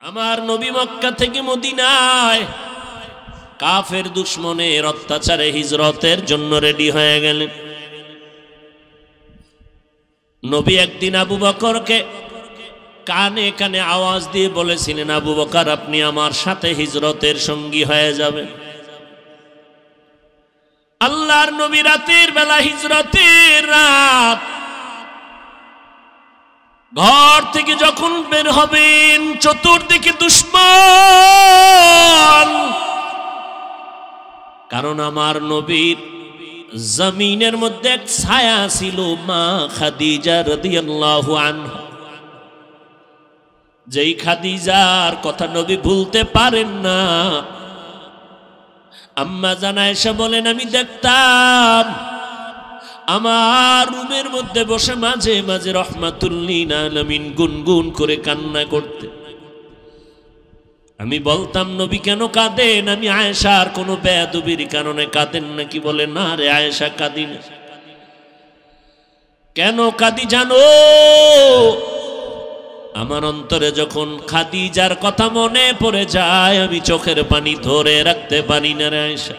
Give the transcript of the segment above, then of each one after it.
আমার নবী মক্কা থেকে মদিনায় কাফের দুশমনের অত্যাচারে হিজরতের জন্য রেডি হয়ে গেলেন। নবী একদিন আবু বকরকে কানে কানে আওয়াজ দিয়ে বলেছিলেন, আবু বকর আপনি আমার সাথে হিজরতের সঙ্গী হয়ে যাবেন। আল্লাহর নবী রাতের বেলা হিজরতের রাত ঘর থেকে যখন বের হবেন চতুর্দিকে দুশমন। কারণ আমার নবীর জমিনের মধ্যে এক ছায়া ছিল, মা খাদিজা রাদিয়াল্লাহু আনহা। যেই খাদিজার কথা নবী ভুলতে পারেন না। আম্মা জান আয়েশা বলেন, আমি দেখতাম আমার রুমের মধ্যে বসে মাঝে মাঝে রাহমাতুল লিল আলামিন গুনগুন করে কান্না করতে। আমি বলতাম, নবী কেন কাঁদেন? আমি আয়েশার কোনো বেয়াদবির কারণে কাঁদেন নাকি? বলে, না রে আয়েশা, কাঁদি না। কেন কাঁদি জানো? আমার অন্তরে যখন খাদিজার কথা মনে পড়ে যায় আমি চোখের পানি ধরে রাখতে পারি না রে আয়েশা।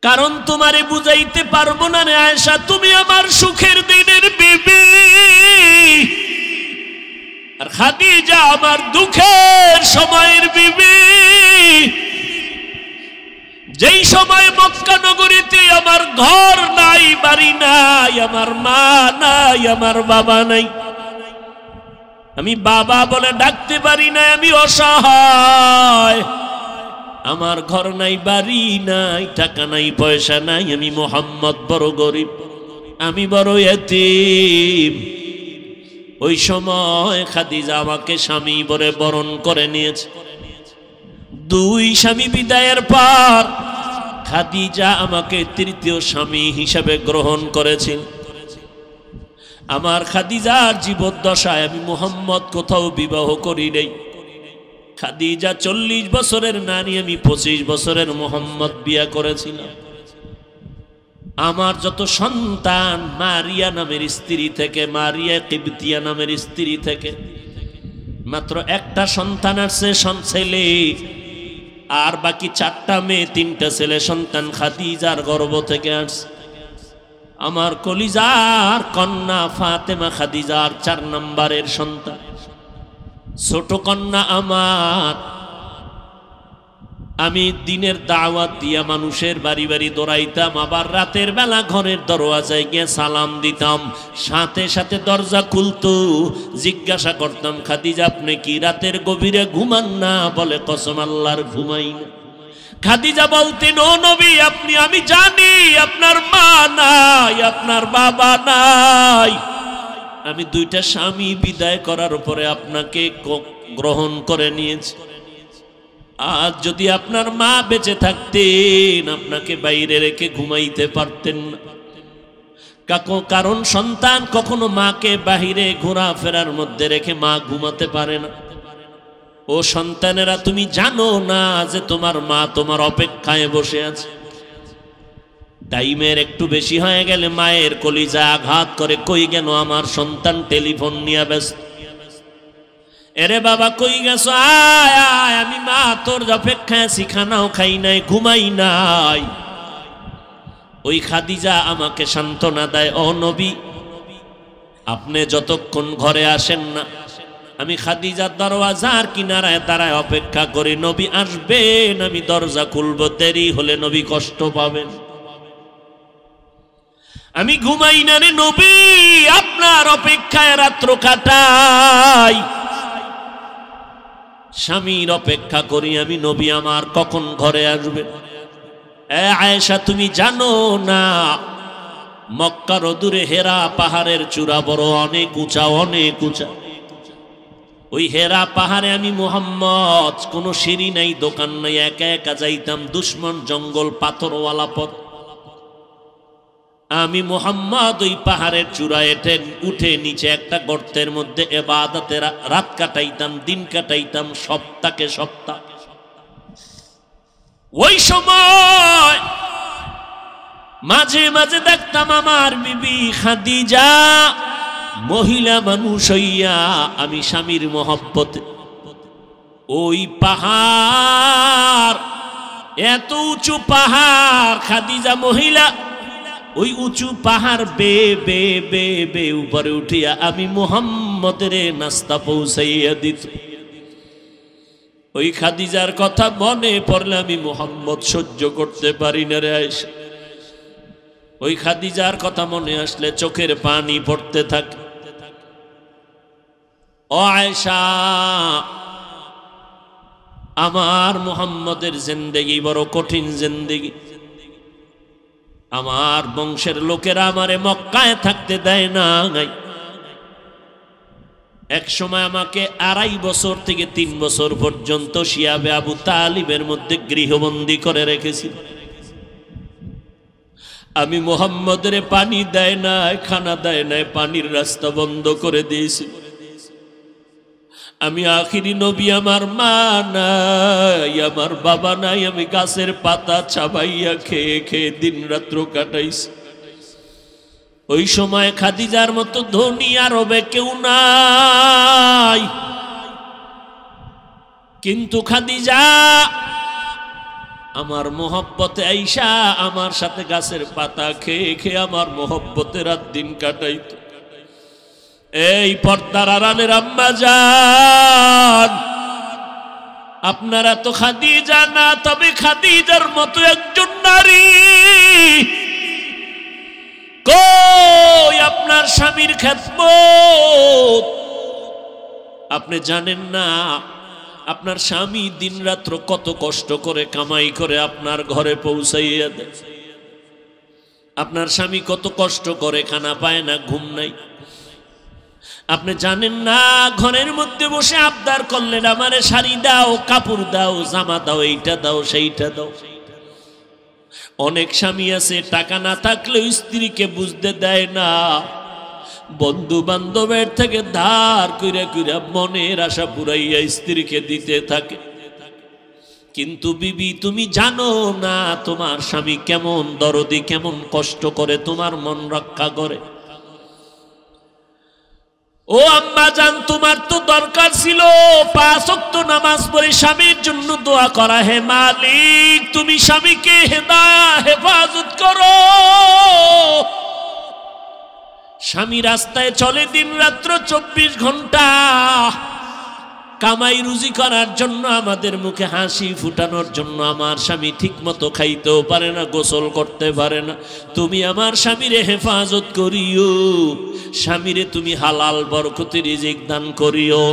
কারণ তোমারে বুঝাইতে পারবো না রে আয়েশা, তুমি আমার সুখের দিনের বিবি, আর খাদিজা আমার দুঃখের সময়ের বিবি। যেই সময় মক্কা নগরীতে আমার ঘর নাই, বাড়ি নাই, আমার মা নাই, আমার বাবা নাই, আমি বাবা বলে ডাকতে পারি না, আমি অসহায়, আমার ঘর নাই, বাড়ি নাই, টাকা নাই, পয়সা নাই, আমি মুহাম্মদ বড় গরিব, আমি বড় ইতিম। ওই সময় খাদিজা আমাকে স্বামী বলে বরণ করে নিয়েছে। দুই স্বামী বিদায়ের পর খাদিজা আমাকে তৃতীয় স্বামী হিসাবে গ্রহণ করেছেন। আমার খাদিজার জীবদ্দশায় আমি মুহাম্মদ কোথাও বিবাহ করি নাই। খাদিজা 40 বছরের নারী, আমি 25 বছরের মুহাম্মদ বিয়া করেছিলাম। আমার যত সন্তান মারিয়া নামের স্ত্রী থেকে, মারিয়া কিবতিয়া নামের স্ত্রী থেকে মাত্র একটা সন্তান আছে, ছেলে, আর বাকি 4টা মেয়ে, 3টা ছেলে সন্তান খাদিজার গর্ভ থেকে আসছে। আমার কলিজার কন্যা ফাতেমা খাদিজার 4 নম্বরের সন্তান, ছোট কন্যা আমার। আমি দিনের দাওয়াত দিয়া মানুষের বাড়ি বাড়ি দৌড়াইতাম, আবার রাতের বেলা ঘরের দরওয়াজায় গিয়ে সালাম দিতাম, সাথে সাথে দরজা খুলতো। জিজ্ঞাসা করতাম, খাদিজা আপনি কি রাতের গভীরে ঘুমান না? বলে, কসম আল্লাহর ঘুমাই না। খাদিজা বলতেন, ও নবী আপনি, আমি জানি আপনার মা নাই, আপনার বাবা নাই, আমি 2টা স্বামী বিদায় করার পরে আপনাকে গ্রহণ করে নিয়েছি। আজ যদি আপনার মা বেঁচে থাকতেন আপনাকে বাইরে রেখে ঘুমাইতে পারতেন না। কারণ সন্তান কখনো মাকে বাহিরে ঘোরাফেরার মধ্যে রেখে মা ঘুমাতে পারে না। ও সন্তানেরা, তুমি জানো না যে তোমার মা তোমার অপেক্ষায় বসে আছে? টাইমের একটু বেশি হয়ে গেলে মায়ের কলিজা আঘাত করে, কই গেল আমার সন্তান? টেলিফোন নিয়ে ব্যস্ত। এরে বাবা কই গেছো? আয় আয়, আমি মা তোর অপেক্ষায় আছি, খানাও খাই নাই, ঘুমাই নাই। ওই খাদিজা আমাকে সান্ত্বনা দেয়, ও নবী আপনি যতক্ষণ ঘরে আসেন না আমি খাদিজার দরওয়াজার কিনারায় দাঁড়ায় অপেক্ষা করি, নবী আসবেন, আমি দরজা খুলবো, দেরি হলে নবী কষ্ট পাবেন। আমি ঘুমাই না রে নবী, আপনার অপেক্ষায় রাত্র কাটাই, স্বামীর অপেক্ষা করি আমি, নবী আমার কখন ঘরে আসবে? আয়েশা তুমি জানো না মক্কার দূরে হেরা পাহাড়ের চূড়া বড় অনেক উঁচা, অনেক উঁচা। ওই হেরা পাহাড়ে আমি মুহাম্মদ, কোনো সিঁড়ি নাই, দোকান নাই, একা একা যাইতাম, দুশমন জঙ্গল, পাথরওয়ালা পথ। আমি মুহাম্মদ ওই পাহাড়ের চূড়ায় উঠে নিচে একটা গর্তের মধ্যে ইবাদতে রাত কাটাইতাম, দিন কাটাইতাম, সপ্তাহে সপ্তাহ। ওই সময় মাঝে মাঝে দেখতাম আমার বিবি খাদিজা মহিলা মানুষ হইয়া আমি স্বামীর মহব্বতে ওই পাহাড়, এত উঁচু পাহাড়, খাদিজা মহিলা ওই উঁচু পাহাড় বে বে বে বে উপরে উঠিয়া আমি মুহাম্মদের নাস্তা পৌঁছাইয়া দিত। ওই খাদিজার কথা মনে পড়লে আমি মুহাম্মদ সহ্য করতে পারি না রে আয়েশা। ওই খাদিজার কথা মনে আসলে চোখের পানি পড়তে থাকে। ও আয়েশা, আমার মুহাম্মদের জিন্দেগি বড় কঠিন জিন্দেগি। আমার বংশের লোকেরা আমারে মক্কায় থাকতে দেয় না। এক সময় আমাকে 2.5 বছর থেকে 3 বছর পর্যন্ত শিয়াবে আবু তালিবের মধ্যে গৃহবন্দী করে রেখেছিল। আমি মুহাম্মদের পানি দেয় না, খানা দেয় না, পানির রাস্তা বন্ধ করে দিয়েছি। আমি আখিরি নবী, আমার মা নাই, আমার বাবা নাই, আমি গাছের পাতা চাবাইয়া খেয়ে খেয়ে দিন রাত্র কাটাইছি। ওই সময় খাদিজার মতো ধনী আরবে কেউ নাই, কিন্তু খাদিজা আমার মোহব্বতে আইসা আমার সাথে গাছের পাতা খেয়ে খেয়ে আমার মোহব্বতে রাত দিন কাটাইত। এই পর্দার আড়ালের আম্মা জান, আপনারা তো খাদিজা না, তবে খাদিজার মতো একজন নারী কই আপনার স্বামীর খেদমত? আপনি জানেন না আপনার স্বামী দিন রাত্র কত কষ্ট করে কামাই করে আপনার ঘরে পৌঁছাইয়া দেয়। আপনার স্বামী কত কষ্ট করে, খানা পায় না, ঘুম নাই। আপনি জানেন না ঘরের মধ্যে বসে আবদার করলেন আমারে শাড়ি দাও, কাপড় দাও, জামা দাও, এইটা দাও, সেইটা দাও। অনেক স্বামী আছে টাকা না থাকলেও স্ত্রীকে বুঝতে দেয় না, বন্ধু বান্ধবের থেকে ধার কইরা কইরা মনের আশা পুরাইয়া স্ত্রীকে দিতে থাকে। কিন্তু বিবি, তুমি জানো না তোমার স্বামী কেমন দরদি, কেমন কষ্ট করে তোমার মন রক্ষা করে। ও আম্মা জান, তোমার তো দরকার ছিল 5 ওয়াক্ত নামাজ পড়ে স্বামীর জন্য দোয়া করা। হে মালিক, তুমি স্বামীকে হেফাজত করো। স্বামী রাস্তায় চলে দিন রাত্র 24 ঘন্টা কামাই রুজি করার জন্য, আমাদের মুখে হাসি ফুটানোর জন্য। আমার স্বামী ঠিক মতো খাইতেও পারে না, গোসল করতে পারে না। তুমি আমার স্বামীরে হেফাজত করিও, স্বামীরে তুমি হালাল বরকতি রিজিক দান করিও।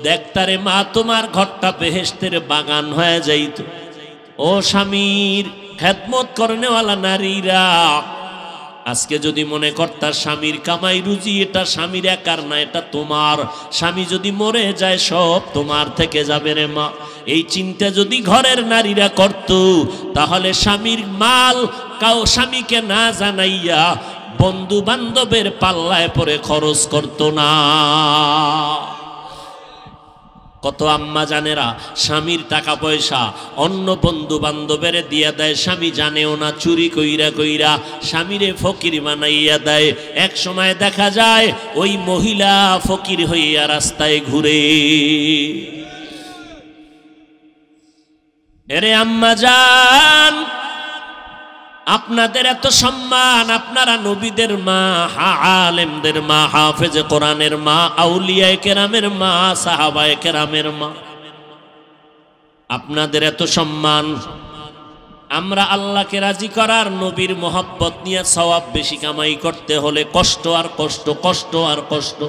দেখতারে মা, তোমার ঘরটা বেহেশতের বাগান হয়ে যাইত। ও স্বামীর খেদমত করনেওয়ালা নারীরা, আজকে যদি মনে করতার স্বামীর কামাই রুজি এটা স্বামীর একার না, এটা তোমার। স্বামী যদি মরে যায় সব তোমার থেকে যাবে রে মা। এই চিন্তা যদি ঘরের নারীরা করত, তাহলে স্বামীর মাল স্বামীকে না জানাইয়া বন্ধু বান্ধবের পাল্লায় পরে খরচ করত না। কত আম্মা জানেরা স্বামীর টাকা পয়সা অন্য বন্ধু বান্ধবের দিয়া দেয়, স্বামী জানেও না, চুরি কইরা কইরা স্বামীরে ফকির বানাইয়া দেয়। এক সময় দেখা যায় ওই মহিলা ফকির হইয়া রাস্তায় ঘুরে। এরে আম্মা জান, আপনাদের এত সম্মান, আপনারা নবীদের মা, আলেমদের মা, হাফেজে কোরআনের মা, আউলিয়ায়ে কেরামের মা, সাহাবায়ে কেরামের মা, আপনাদের এত সম্মান। আমরা আল্লাহকে রাজি করার, নবীর মোহাব্বত নিয়ে সওয়াব বেশি কামাই করতে হলে কষ্ট আর কষ্ট, কষ্ট আর কষ্ট।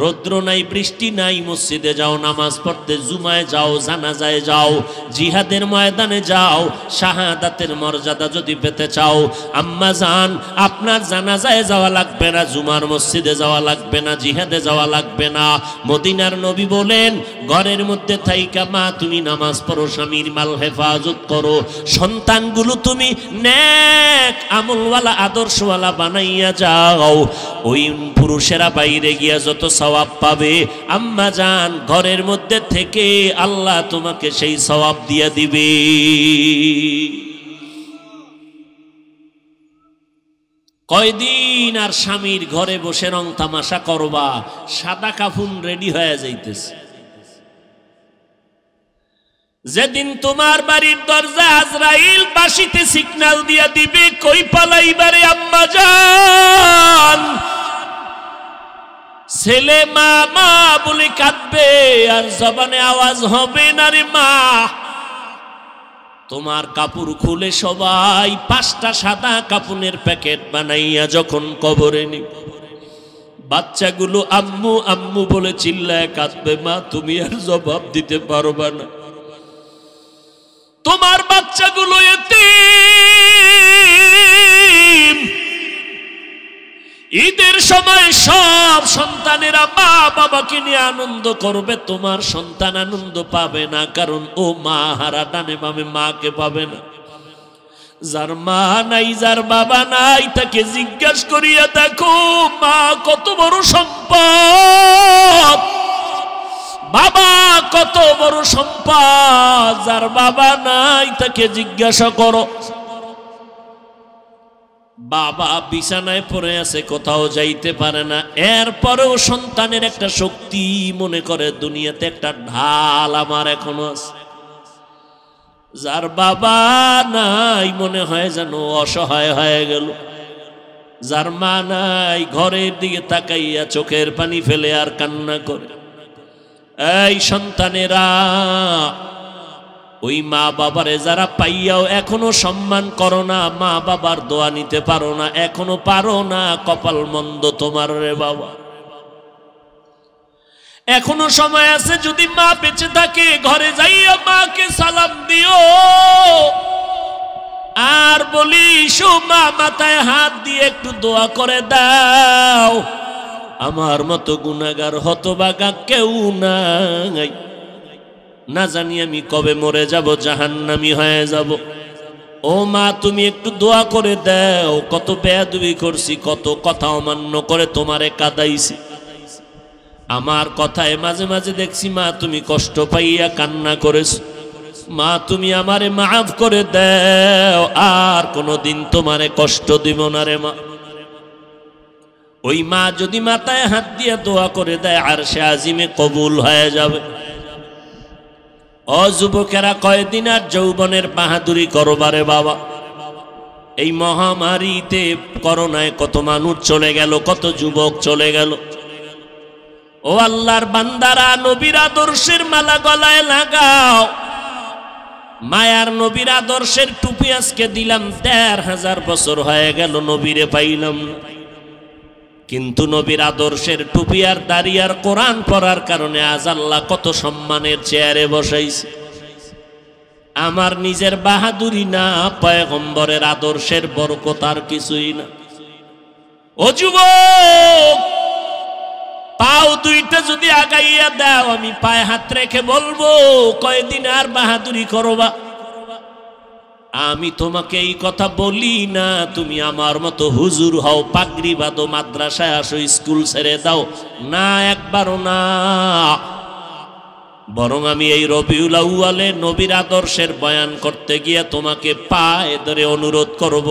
রৌদ্র নাই, বৃষ্টি নাই, মসজিদে যাও নামাজ পড়তে, জুমায় যাও, জানাজায় যাও, জিহাদের ময়দানে যাও। শাহাদাতের মর্যাদা যদি পেতে চাও, আম্মা জান, আপনার জানাজায় যাওয়া লাগবে না, জুমার মসজিদে যাওয়া লাগবে না, জিহাদে যাওয়া লাগবে না। মদিনার নবী বলেন, ঘরের মধ্যে থাইকা মা তুমি নামাজ পড়ো, স্বামীর মাল হেফাজত করো, সন্তানগুলো তুমি নেক আমলওয়ালা আদর্শওয়ালা বানাইয়া যাও। ওই পুরুষেরা বাইরে গিয়া যত সওয়াব পাবে, আম্মা জান ঘরের মধ্যে থেকে আল্লাহ তোমাকে সেই সওয়াব দিয়ে দিবে। কয়দিন আর স্বামীর ঘরে বসে রং তামাশা করবা, সাদা কাফন রেডি হয়ে যাইতেছে। যেদিন তোমার বাড়ির দরজা আজরাইল বাঁশিতে সিগন্যাল দিয়া দিবে কই পালাইবারে আম্মা জান, ছেলে মা মা বলে কাঁদবে আর জবানে আওয়াজ হবে না রে মা। তোমার কাপড় খুলে সবাই 5টা সাদা কাপড়ের প্যাকেট বানাইয়া যখন কবরে নিবে, বাচ্চাগুলো আম্মু আম্মু বলে চিল্লায় কাঁদবে, মা তুমি আর জবাব দিতে পারবা না। তোমার বাচ্চাগুলো এতিম। ঈদের সময় সব সন্তানেরা মা বাবাকে নিয়ে আনন্দ করবে, তোমার সন্তান আনন্দ পাবে না, কারণ ও মা হারা, ডানে বামে মাকে পাবে না। যার মা নাই যার বাবা নাই তাকে জিজ্ঞাসা করিয়া দেখো মা কত বড় সম্পদ, বাবা কত বড় সম্পদ। যার বাবা নাই তাকে জিজ্ঞাসা করো। বাবা বিছানায় পড়ে আছে, কোথাও যাইতে পারে না, এরপরেও সন্তানের একটা শক্তি মনে করে দুনিয়াতে একটা ঢাল আমার এখনো আছে। যার বাবা নাই মনে হয় যেন অসহায় হয়ে গেল। যার মা নাই ঘরের দিকে তাকাইয়া চোখের পানি ফেলে আর কান্না করে। এই সন্তানেরা, ওই মা বাবারে যারা পাইয়াও এখনো সম্মান করো না, মা বাবার দোয়া নিতে পারো না, এখনো পারো না, কপাল মন্দ তোমার রে বাবা। এখনো সময় আছে, যদি মা বেঁচে থাকে ঘরে যাইয়া মাকে সালাম দিও আর বলিস ও মা মাথায় হাত দিয়ে একটু দোয়া করে দাও, আমার মতো গুনাহগার হতভাগা কেউ নাই, না জানি আমি কবে মরে যাব, জাহান্নামী হয়ে যাব। ও মা তুমি একটু দোয়া করে দাও, কত বেয়াদবি করছি, কত কথা অমান্য করে তোমারে কাঁদাইছি, আমার কথায় মাঝে মাঝে দেখছি মা তুমি কষ্ট পাইয়া কান্না করেছ, মা তুমি আমারে মাফ করে দাও, আর কোনোদিন তোমারে কষ্ট দিব না রে মা। ওই মা যদি মাথায় হাত দিয়ে দোয়া করে দেয় আরশে আজিমে কবুল হয়ে যাবে। ও যুবকেরা, কয়দিন আর যৌবনের বাহাদুরি করবারে বাবা। এই মহামারীতে করোনায় কত মানুষ চলে গেল, কত যুবক চলে গেল। ও আল্লাহর বান্দারা, নবীর আদর্শের মালা গলায় লাগাও। মায়ার নবীর আদর্শের টুপি আজকে দিলাম, ১৫০০ বছর হয়ে গেল নবীরে পাইলাম না, কিন্তু নবীর আদর্শের টুপি আর দাড়ি আর কোরআন পড়ার কারণে আজ আল্লাহ কত সম্মানের চেয়ারে বসাইছে। আমার নিজের বাহাদুরি না, পয়গম্বরের আদর্শের বরকত আর কিছুই না। ও যুবক, পাও দুইটা যদি আগাইয়া দাও, আমি পায়ে হাত রেখে বলবো কয়দিন আর বাহাদুরি করবা। আমি তোমাকে এই কথা বলি না তুমি আমার মতো হুজুর হও, পাগড়ি বাঁধো, মাদ্রাসায় আসো, স্কুল ছেড়ে দাও, না, একবারও না। বরং আমি এই রবিউল আউয়ালে নবীর আদর্শের বয়ান করতে গিয়ে তোমাকে পায়ে ধরে অনুরোধ করব,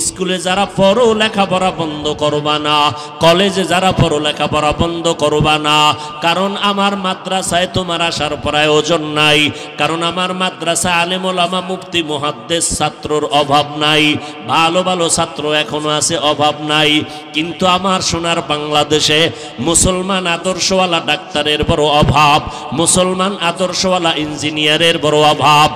স্কুলে যারা পড়ো লেখাপড়া বন্ধ করবা না, কলেজে যারা পড়ো লেখাপড়া বন্ধ করবা না, কারণ আমার মাদ্রাসায় তোমার আসার প্রয়োজন নাই, কারণ আমার মাদ্রাসায় আলেম ওলামা মুফতি মুহাদ্দিস ছাত্রর অভাব নাই, ভালো ভালো ছাত্র এখনো আছে, অভাব নাই। কিন্তু আমার সোনার বাংলাদেশে মুসলমান আদর্শওয়ালা ডাক্তারের বড় অভাব, মুসলমান আদর্শওয়ালা ইঞ্জিনিয়ারের বড় অভাব,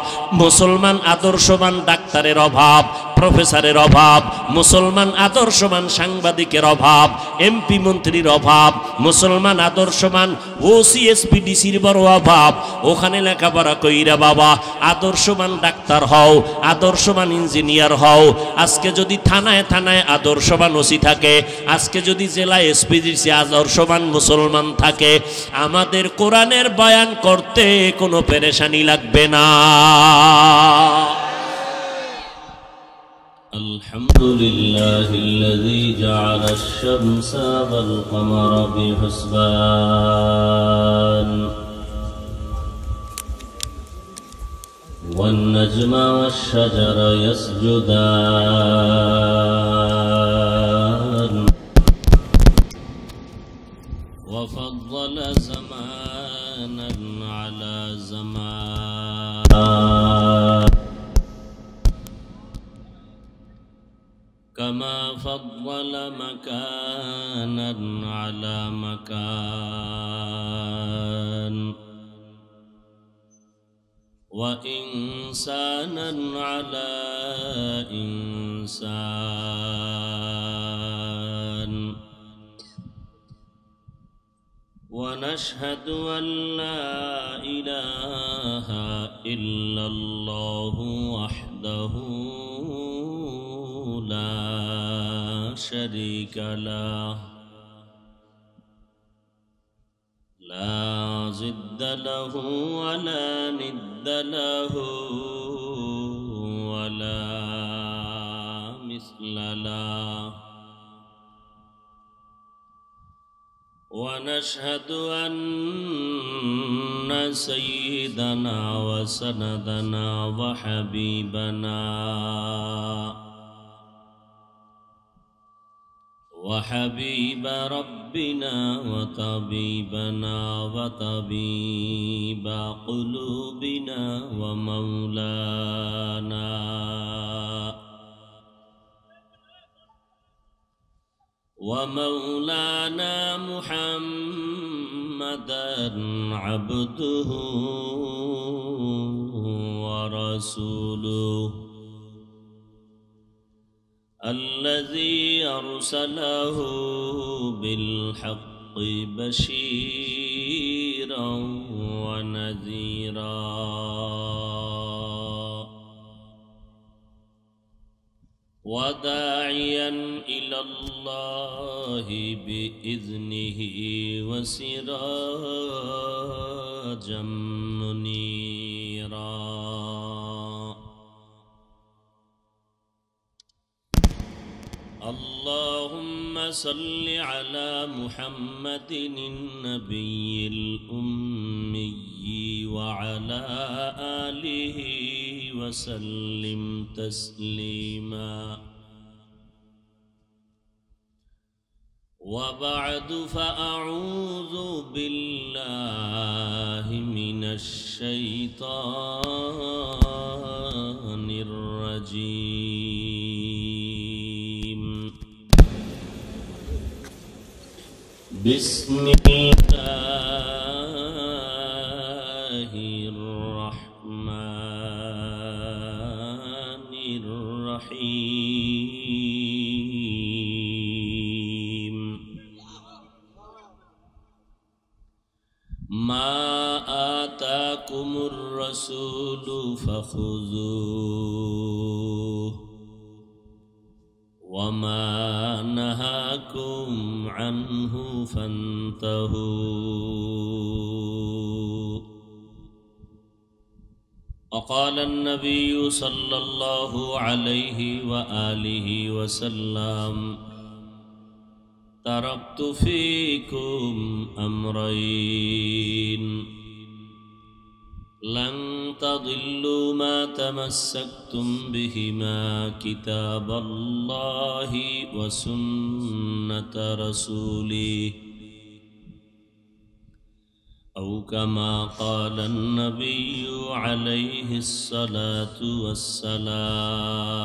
মুসলমান আদর্শবান ডাক্তারের অভাব, প্রফেসরের অভাব, মুসলমান আদর্শবান সাংবাদিকের অভাব, এমপি মন্ত্রীর অভাব, মুসলমান আদর্শবান ওসি এসপি ডিসির বড় অভাব। ওখানে লেখাপড়া কইরা বাবা আদর্শবান ডাক্তার হও, আদর্শবান ইঞ্জিনিয়ার হও। আজকে যদি থানায় থানায় আদর্শবান ওসি থাকে, আজকে যদি জেলায় এসপি ডিসি আদর্শবান মুসলমান থাকে, আমাদের কোরআনের বয়ান করতে কোনো পেরেশানি লাগবে না। আলহামদুলিল্লাহিল্লাযী জাআলাশ শামসা ওয়াল কমারা বিহুসবান ওয়ান নাজমা ওয়াশ শাজারা ইয়াসজুদান على زمان كما فضل مكانا على مكان وإنسانا على إنسان ونشهد أن لا إله إلا الله وحده لا شريك له لا ضد له ولا ند له ولا مثل له ونشهد أن سيدنا وسندنا وحبيب ربنا وطبيبنا وطبيب قلوبنا ومولانا محمدا عبده ورسوله الذي أرسله بالحق بشيرا ونذيرا وداعيا إلى الله بإذنه وسراجا منيرا اللهم صل على محمد النبي الأمي وعلى آله وسلم تسليما وبعد فأعوذ بالله من الشيطان الرجيم بسم الله الرحمن الرحيم ما آتاكم الرسول فخذوه وما نهاكم عنه فانتهوا وقال النبي صلى الله عليه وآله وسلم تركت فيكم أمرين لن تضلوا ما تمسكتم بهما كتاب الله وسنة رسوله أو كما قال النبي عليه الصلاة والسلام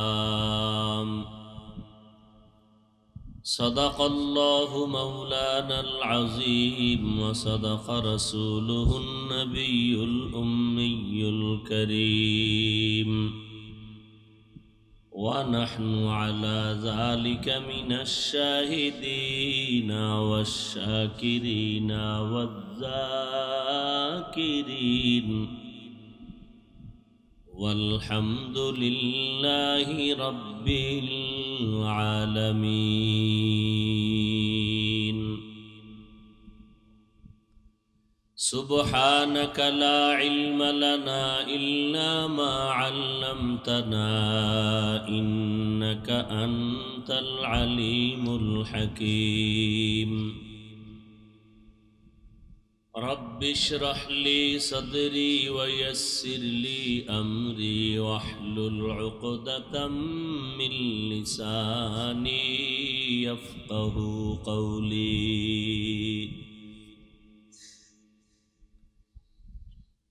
صدق الله مولانا العظيم وصدق رسوله النبي الأمي الكريم ونحن على ذلك من الشاهدين والشاكرين والذاكرين والحمد لله رب العالمين سبحانك لا علم لنا إلا ما علمتنا إنك أنت العليم الحكيم رب اشرح لي صدري ويسر لي أمري واحلل عقدة من لساني يفقه قولي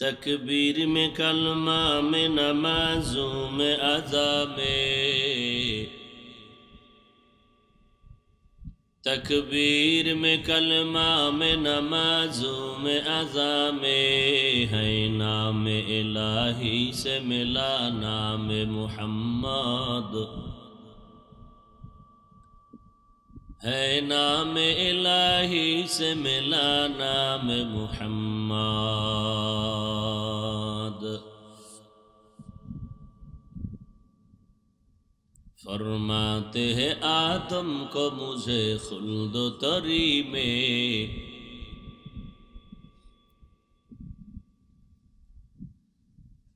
तकबीर में कलमा में नमाजों में अज़ा में, तकबीर में कलमा में नमाजों में अज़ा में, है नाम इलाही से मिला नाम मुहम्मद, है नाम इलाही से मिला नाम मुहम्मद। फरमाते हैं आदम को मुझे खुल्द तरी में,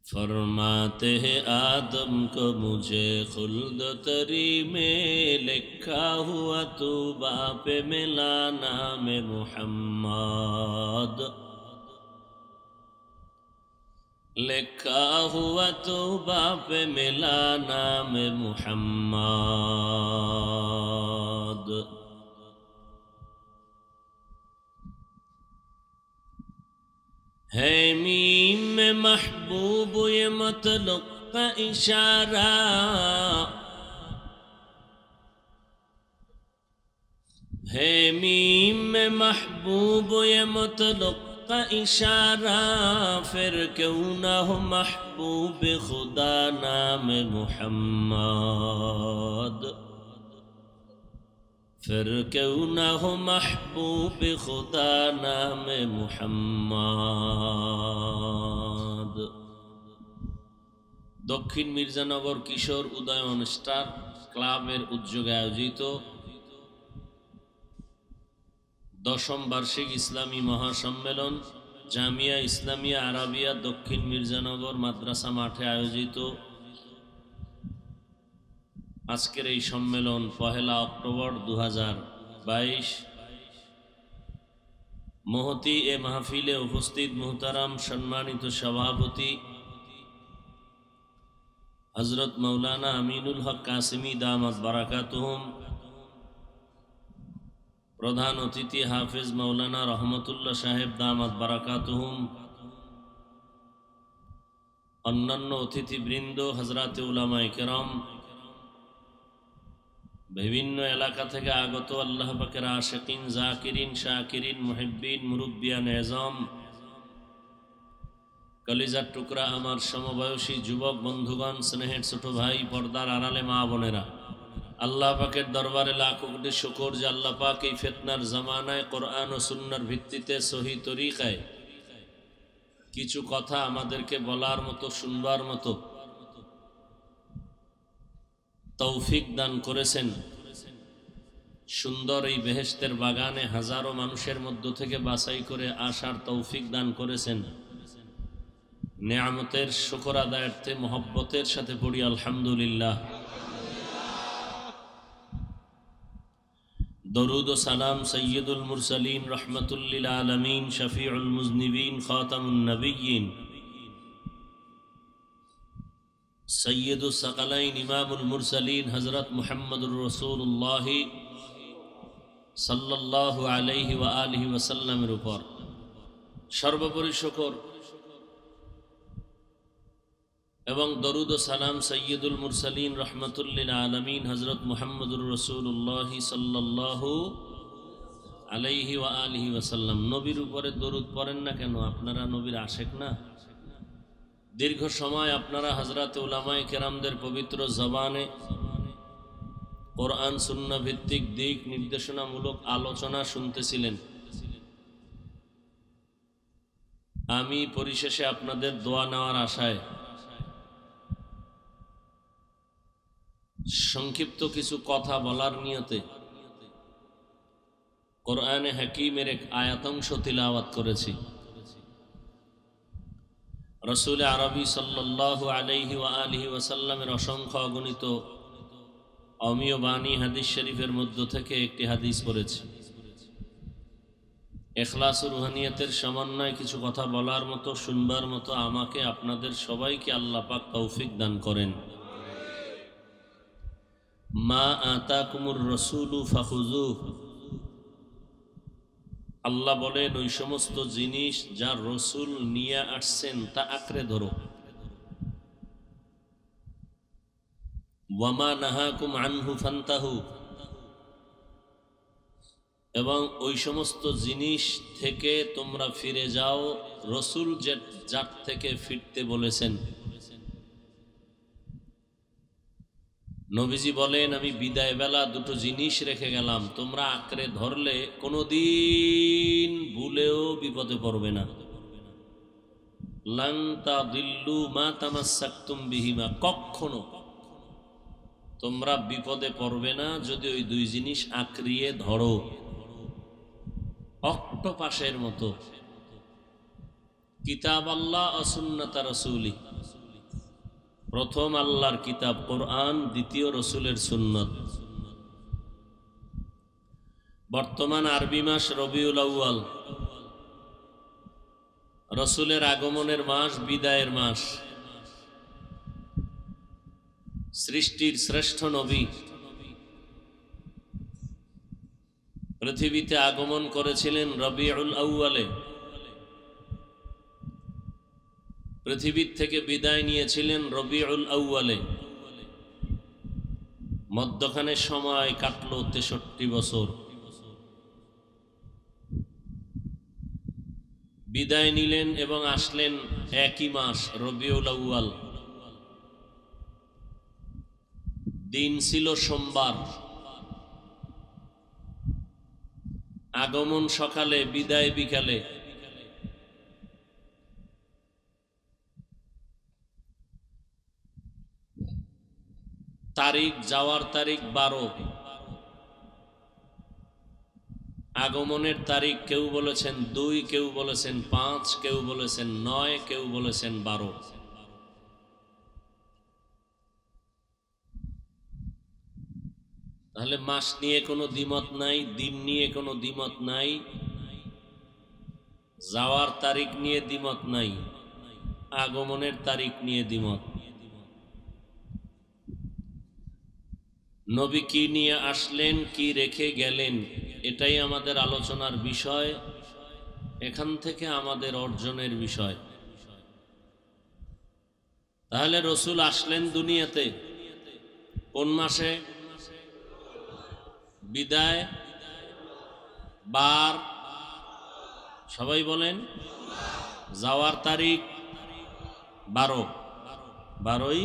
फरमाते हैं आदम को मुझे खुल्द तरी में, लिखा हुआ तूबा पे मिला नाम मुहम्मद, लिखा हुआ तूबा पे मिला नाम मुहम्मद। है मीम में महबूब ये मतलब का इशारा, है मीम में महबूब ये मतलब का इशारा, फिर क्यों ना हो महबूब खुदा नाम मुहम्मद, फिर क्यों ना हो महबूब खुदा नाम मुहम्मद। दक्षिण मिर्जानगर किशोर उदयन स्टार क्लाবের উদ্যোগে আয়োজিত দশম বার্ষিক ইসলামী মহাসম্মেলন জামিয়া ইসলামিয়া আরাবিয়া দক্ষিণ মির্জানগর মাদ্রাসা মাঠে আয়োজিত আজকের এই সম্মেলন 1 অক্টোবর 2022 মহতি এ মাহফিলে উপস্থিত মুহতারাম সম্মানিত সভাপতি হযরত মাওলানা আমিনুল হক কাসিমি দামাত বারাকাতুহুম, প্রধান অতিথি হাফেজ মাওলানা রহমতুল্লাহ সাহেব দামাত বারাকাতুহুম, অন্যান্য অতিথিবৃন্দ, হযরতে উলামায়ে কেরাম, বিভিন্ন এলাকা থেকে আগত আল্লাহ পাকের আশিকিন, জাকিরিন, শাকিরিন, মুহিব্বিন, মুরব্বিয়ান এজাম, কলিজার টুকরা আমার সমবয়সী যুবক বন্ধুগণ, স্নেহের ছোট ভাই, পর্দার আড়ালে মা বোনেরা, আল্লাহ পাকের দরবারে লাখ কোটি শুকর যে আল্লাহ পাক এই ফিতনার জামানায় কোরআন ও সুন্নাহর ভিত্তিতে সহি তরিকায় কিছু কথা আমাদেরকে বলার মতো, শুনবার মতো তৌফিক দান করেছেন। সুন্দর এই বেহেশতের বাগানে হাজারো মানুষের মধ্য থেকে বাছাই করে আসার তৌফিক দান করেছেন। নেয়ামতের শুকর আদায়ার্থে মোহব্বতের সাথে পড়ি আলহামদুলিল্লাহ। দরুদ ও সালাম সৈয়দুল মুরসালিন রহমতুল লিল আলামিন শফিউল মুজনিবিন খাতামুন নবিয়্যিন সৈয়দুস সাকালাইন ইমামুল মুরসালিন হযরত মুহাম্মদুর রাসূলুল্লাহ সাল্লাল্লাহু আলাইহি ওয়া আলিহি ওয়াসাল্লামের উপর সর্বোপরি শুকর এবং দরুদ ও সালাম সৈয়দুল মুরসালিন রহমতুল লিল আলামিন হযরত মুহাম্মদুর রাসূলুল্লাহ সাল্লাল্লাহু আলাইহি ওয়া আলিহি ওয়াসাল্লাম। নবীর উপরে দরুদ পড়েন না কেন? আপনারা নবীর আশিক না? দীর্ঘ সময় আপনারা হযরতে উলামায়ে কেরামদের পবিত্র জবানে কোরআন সুন্নাহ ভিত্তিক দিক নির্দেশনামূলক আলোচনা শুনতেছিলেন। আমি পরিশেষে আপনাদের দোয়া নেওয়ার আশায় সংক্ষিপ্ত কিছু কথা বলার নিয়তে কোরআনে হাকিমের এক আয়াতাংশ তিলাওয়াত করেছি। রাসূল আরবি সাল্লাল্লাহু আলাইহি ওয়া আলিহি ওয়াসাল্লামের অসংখ্য অগণিত অমীয় বাণী হাদিস শরীফের মধ্য থেকে একটি হাদিস পড়েছি। ইখলাস ও রুহানিয়তের সমন্বয়ে কিছু কথা বলার মতো, শুনবার মতো আমাকে আপনাদের সবাইকে আল্লাহ পাক তৌফিক দান করেন। মা আতাকুমুর রাসূলু ফাখুযুহু, আল্লাহ বলেন ওই সমস্ত জিনিস যা রসুল নিয়ে আসছেন তা আঁকড়ে ধরো। ওয়ামা নাহাকুম আনহু ফান্তাহু, এবং ওই সমস্ত জিনিস থেকে তোমরা ফিরে যাও রসুল যার থেকে ফিরতে বলেছেন। নবীজি বলেন আমি বিদায় বেলা দুটো জিনিস রেখে গেলাম, তোমরা আঁকড়ে ধরলে কোনোদিন ভুলেও বিপদে পড়বে না। লান তাদিল্লু মা তামাসসাকতুম বিহিমা, কখনো তোমরা বিপদে পড়বে না যদি ওই দুই জিনিস আঁকড়িয়ে ধরো। অক্টোপাসের মতো কিতাব আল্লাহ ও সুন্নাত রাসূলি, প্রথম আল্লাহর কিতাব কোরআন, দ্বিতীয় রসুলের সুন্নত। বর্তমান আরবি মাস রবিউল আউয়াল, রসুলের আগমনের মাস, বিদায়ের মাস। সৃষ্টির শ্রেষ্ঠ নবী পৃথিবীতে আগমন করেছিলেন রবিউল আউয়ালে, পৃথিবীর থেকে বিদায় নিয়েছিলেন রবিউল আউয়ালে। মধ্যখানে সময় কাটলো 63 বছর। বিদায় নিলেন এবং আসলেন একই মাস রবিউল আউয়াল। দিন ছিল সোমবার, আগমন সকালে, বিদায় বিকালে। তারিখ, যাওয়ার তারিখ 12, আগমনের তারিখ কেউ বলেছেন 2, কেউ বলেছেন 5, কেউ বলেছেন 9, কেউ বলেছেন 12। তাহলে মাস নিয়ে কোনো দ্বিমত নাই, দিন নিয়ে কোনো দ্বিমত নাই, যাওয়ার তারিখ নিয়ে দ্বিমত নাই, আগমনের তারিখ নিয়ে দ্বিমত। নবী কি নিয়ে আসলেন, কি রেখে গেলেন, এটাই আমাদের আলোচনার বিষয়, এখান থেকে আমাদের অর্জনের বিষয়। তাহলে রসুল আসলেন দুনিয়াতে কোন মাসে? বিদায় বার সবাই বলেন। যাওয়ার তারিখ 12ই।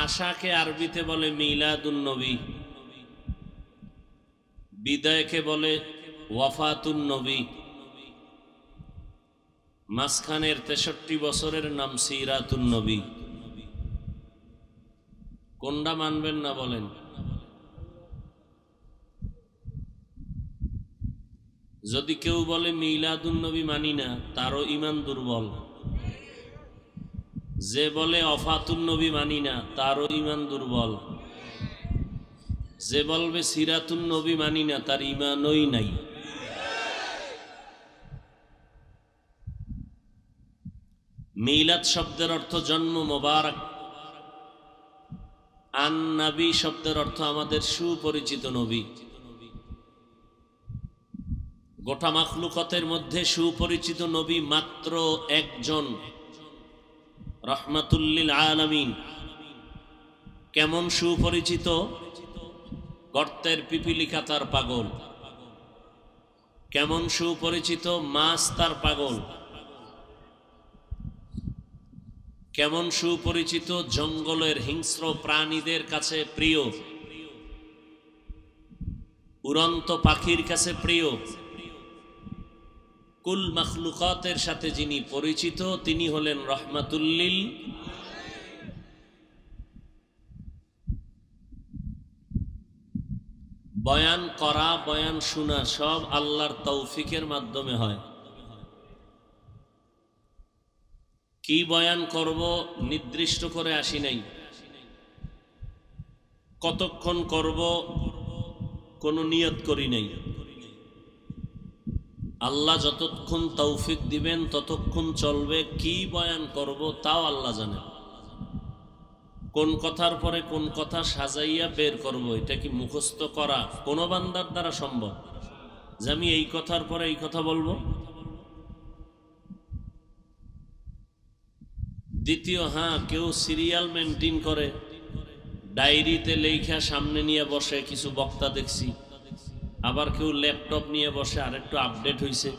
আশাকে আরবিতে বলে মিলাদুন নবী, বিদায়কে বলে ওয়াফাতুন নবী, মাঝখানের 63 বছরের নাম সিরাতুন নবী। কোনটা মানবেন না বলেন? যদি কেউ বলে মিলাদুন নবী মানি না, তারও ঈমান দুর্বল। যে বলে ওয়াফাতুন নবী মানি না, তারও ঈমান দুর্বল। যে বলবে সিরাতুন নবী মানি না, তার ঈমানই নাই। মিলাদ শব্দের অর্থ জন্ম, মোবারক। আন নবী শব্দের অর্থ আমাদের সুপরিচিত নবী। গোটা মাখলুকাতের মধ্যে সুপরিচিত নবী মাত্র একজন, রহমাতুল্লিল আলামিন। কেমন সুপরিচিত? গর্তের পিপিলিকা তার পাগল। কেমন সুপরিচিত? মাছ তার পাগল। কেমন সুপরিচিত? জঙ্গলের হিংস্র প্রাণীদের কাছে প্রিয়, উড়ন্ত পাখির কাছে প্রিয়। কুল মাখলুকাতের সাথে যিনি পরিচিত তিনি হলেন রহমাতুল্লিল। বয়ান করা, বয়ান শোনা সব আল্লাহর তৌফিকের মাধ্যমে হয়। কি বয়ান করব নির্দিষ্ট করে আসি নাই, কতক্ষণ করব কোনো নিয়ত করি নাই। আল্লাহ যতক্ষণ তৌফিক দিবেন ততক্ষণ চলবে। কি বয়ান করব তাও আল্লাহ জানেন। কোন কথার পরে কোন কথা সাজাইয়া বের করব, এটা কি মুখস্থ করা কোনো বান্দার দ্বারা সম্ভব? যে আমি এই কথার পরে এই কথা বলবো। দ্বিতীয়, হ্যাঁ, কেউ সিরিয়াল মেনটেন করে, ডায়েরিতে লেখা সামনে নিয়ে বসে, কিছু বক্তা দেখছি। আবার কেউ ল্যাপটপ নিয়ে বসে, আর একটু আপডেট হয়েছে।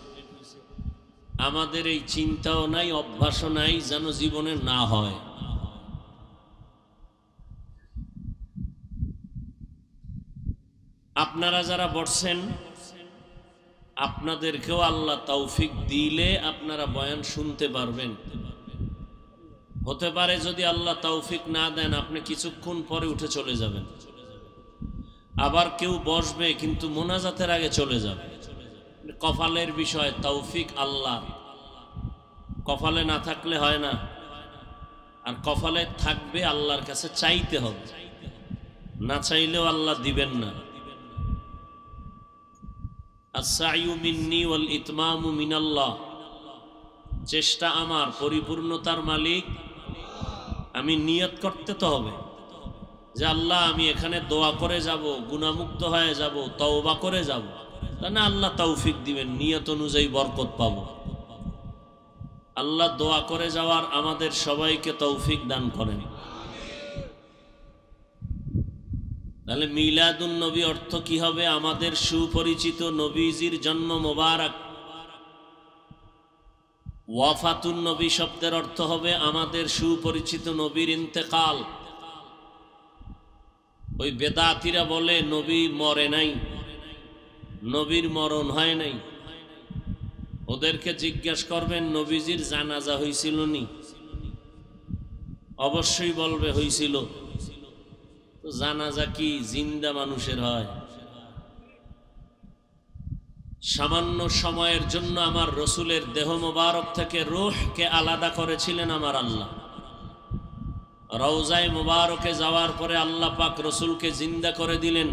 আমাদের এই চিন্তাও নাই, অভ্যাসও নাই, যেন জীবনে না হয়। আপনারা যারা বসছেন, আপনাদেরকেও আল্লাহ তৌফিক দিলে আপনারা বয়ান শুনতে পারবেন। হতে পারে যদি আল্লাহ তৌফিক না দেন, আপনি কিছুক্ষণ পরে উঠে চলে যাবেন। আবার কেউ বসবে কিন্তু মোনাজাতের আগে চলে যাবে। কপালের বিষয়, তৌফিক আল্লাহ। কপালে না থাকলে হয় না, আর কপালে থাকবে আল্লাহর কাছে চাইতে হবে, না চাইলেও আল্লাহ দিবেন না। আস-সাইয়ু মিন্নি ওয়াল ইতমামু মিনাল্লাহ, চেষ্টা আমার, পরিপূর্ণতার মালিক আমি। নিয়ত করতে তো হবে যে আল্লাহ আমি এখানে দোয়া করে যাব, গুনাহমুক্ত হয়ে যাব, তওবা করে যাব, তা না আল্লাহ তৌফিক দিবেন, নিয়ত অনুযায়ী বরকত পাব। আল্লাহ দোয়া করে যাওয়ার আমাদের সবাইকে তৌফিক দান করেন। তাহলে মিলাদুন নবী অর্থ কি হবে? আমাদের সুপরিচিত নবীজির জন্ম মোবারক। ওয়াফাতুন নবী শব্দের অর্থ হবে আমাদের সুপরিচিত নবীর ইন্তেকাল। ওই বেদাতিরা বলে নবী মরে নাই, নবীর মরণ হয় নাই। ওদেরকে জিজ্ঞাসা করবেন নবীজির জানাজা হয়েছিল নি? অবশ্যই বলবে হয়েছিল। তো জানাজা কি জিন্দা মানুষের হয়? সামান্য সময়ের জন্য আমার রসুলের দেহ মোবারক থেকে রূহকে আলাদা করেছিলেন আমার আল্লাহ। রওজায়ে মোবারকে যাওয়ার পরে আল্লাহ পাক রসুলকে জিন্দা করে দিলেন।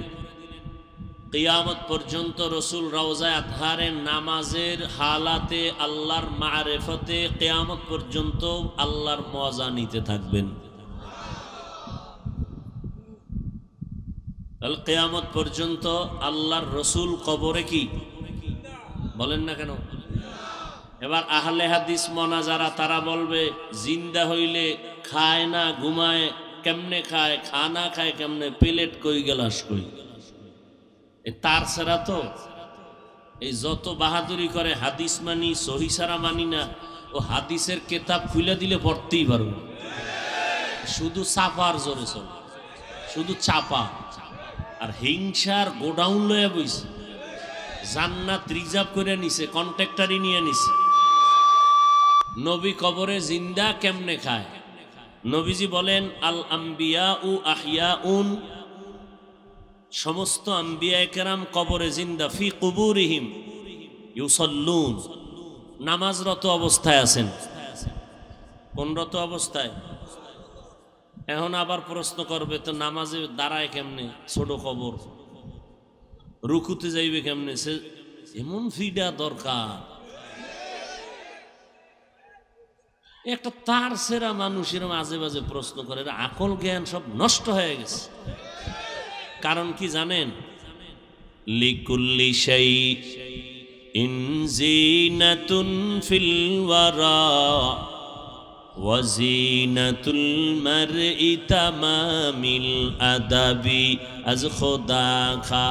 কিয়ামত পর্যন্ত রসুল রওজায়ে আতহারে নামাজের হালাতে আল্লাহর মারিফতে কিয়ামত পর্যন্ত আল্লাহর মজা নিতে থাকবেন। তাহলে কিয়ামত পর্যন্ত আল্লাহর রসুল কবরে কি বলেন না কেন? এবার আহলে হাদিস মোনাজারা তারা বলবে জিন্দা হইলে খায় না, ঘুমায় কেমনে, খায় খানা খায় কেমনে, প্লেট কই গেলাস কই। তার ছাড়া তো এই যত বাহাদুরি করে হাদিস মানি, সহি ছাড়া মানি না, ও হাদিসের কেতাব খুলে দিলে পড়তেই পারবে। শুধু চাপার জোরে চলে, শুধু চাপা আর হিংসার গোডাউন লয়ে বইছে। জান্নাত রিজার্ভ করে নিছে, কন্ট্রাক্টরি নিয়ে নিছে। নবী কবরে জিন্দা কেমনে খায়? নবীজি বলেন আল আম্বিয়া উ আহিয়াউন, সমস্ত আম্বিয়ায়ে কেরাম কবরে জিন্দা। ফি কুবুরিহিম ইউসাল্লুন, নামাজরত অবস্থায় আছেন। কোনরত অবস্থায়? এখন আবার প্রশ্ন করবে তো নামাজে দাঁড়ায় কেমনে? ছোট কবর, রুকুতে যাইবে কেমনে? সে এমন ফিডা দরকার। একটা তার সেরা মানুষের মাঝে মাঝে প্রশ্ন করে, আকল জ্ঞান সব নষ্ট হয়ে গেছে। কারণ কি জানেন? লিকুল্লি শাইইন জিনাতুন ফিল ওয়ারা ওয়া জিনাতুল মারই তামামিল আদাবি আজ খোদা খা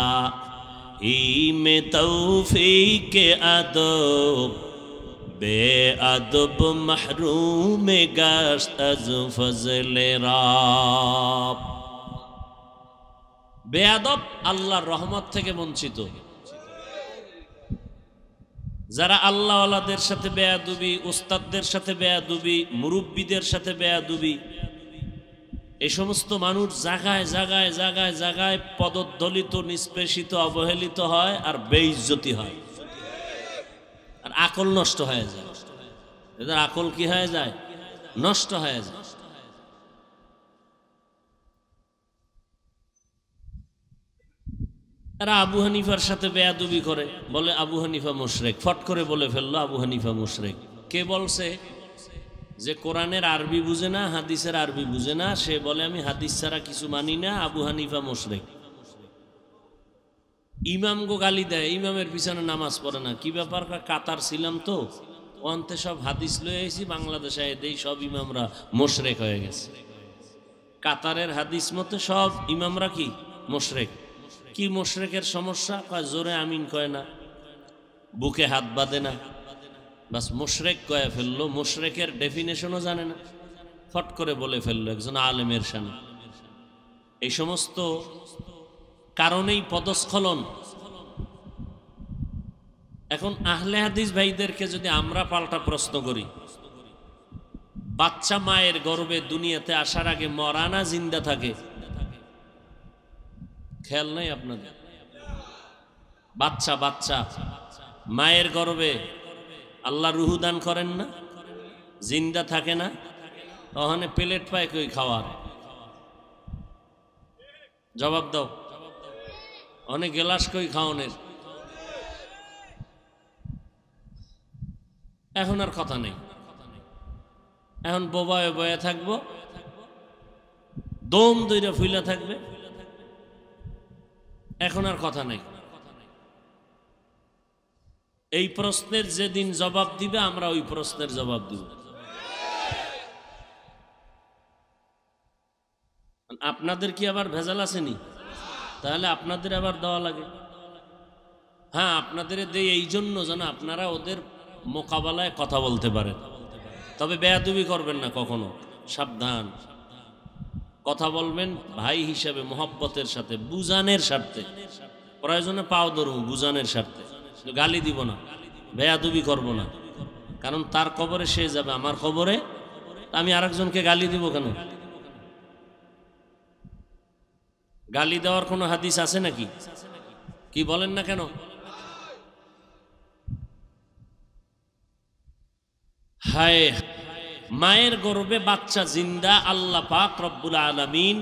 ইমে তৌফিকে আদব বে আদব মাহরুম গাশত আজ ফজলে রাব। বেয়াদব আল্লাহর রহমত থেকে বঞ্চিত। যারা আল্লাহওয়ালাদের সাথে বেয়াদবি, উস্তাদদের সাথে বেয়াদবি, মুরব্বীদের সাথে বেয়াদবি, এই সমস্ত মানুষ জায়গায় জায়গায় জায়গায় জায়গায় পদদলিত, নিষ্পেষিত, অবহেলিত হয় আর বেইজ্জতি হয়, আর আকল নষ্ট হয়ে যায়। এদের আকল কি হয়ে যায়? নষ্ট হয়ে যায়। তারা আবু হানিফার সাথে বেয়াদবি করে, বলে আবু হানিফা মুশরিক। ফট করে বলে ফেললো আবু হানিফা মুশরিক। কে বলছে? যে কোরআনের আরবি বুঝে না, হাদিসের আরবি বুঝে না, সে বলে আমি হাদিস ছাড়া কিছু মানি না, আবু হানিফা মুশরিক। ইমাম গো গালি দেয়, ইমামের পিছনে নামাজ পড়ে না। কি ব্যাপার? কাতার ছিলাম তো, অন্তে সব হাদিস লয়ে এসেছি বাংলাদেশে, এই সব ইমামরা মোশরেক হয়ে গেছে। কাতারের হাদিস মতে সব ইমামরা কি মোশরেক। কি মোশরেকের সমস্যা? কয় জোরে আমিন কয় না, বুকে হাত বাঁধে না, বাস মোশরেক কয়ে ফেললো। মোশরেকের ডেফিনেশনও জানে না, ফট করে বলে ফেললো একজন আলেমের সামনে। এই সমস্ত কারণেই পদস্খলন। এখন আহলে হাদিস ভাইদেরকে যদি আমরা পাল্টা প্রশ্ন করি, বাচ্চা মায়ের গর্ভে দুনিয়াতে আসার আগে মরা না জিন্দা থাকে? খেয়াল নাই আপনাদের? বাচ্চা বাচ্চা মায়ের গর্ভে আল্লাহ রুহু দান করেন না, জিন্দা থাকে না? ওখানে প্লেট পায় কই খাওয়ার? জবাব দাও। অনেক গেলাস কই খাওয়ানের? এখন আর কথা নেই, এখন বোবায় বয়ে থাকবো, দম দইরা ফুইলা থাকবে, এখন আর কথা নেই। এই প্রশ্নের যেদিন জবাব দিবে আমরা ওই প্রশ্নের জবাব দিব। আপনাদের কি আবার ভেজাল আসেনি? তাহলে আপনাদের আবার দেওয়া লাগে। হ্যাঁ, আপনাদের দেই এই জন্য যেন আপনারা ওদের মোকাবেলায় কথা বলতে পারেন। তবে বেয়াদবি করবেন না কখনো, সাবধান। কথা বলবেন ভাই হিসাবে, মোহব্বতের সাথে, বুঝানের স্বার্থে। প্রয়োজনে পাও ধরুন, বুঝানের স্বার্থে। গালি দিব না, বেয়াদবি করব না, কারণ তার কবরে সে যাবে, আমার কবরে আমি আরেকজনকে গালি দিব কেন? গালি দেওয়ার কোনো হাদিস আছে নাকি? কি বলেন না কেন? হায়, মায়ের গর্ভে বাচ্চা জিন্দা, আল্লাহ পাক রব্বুল আলামিন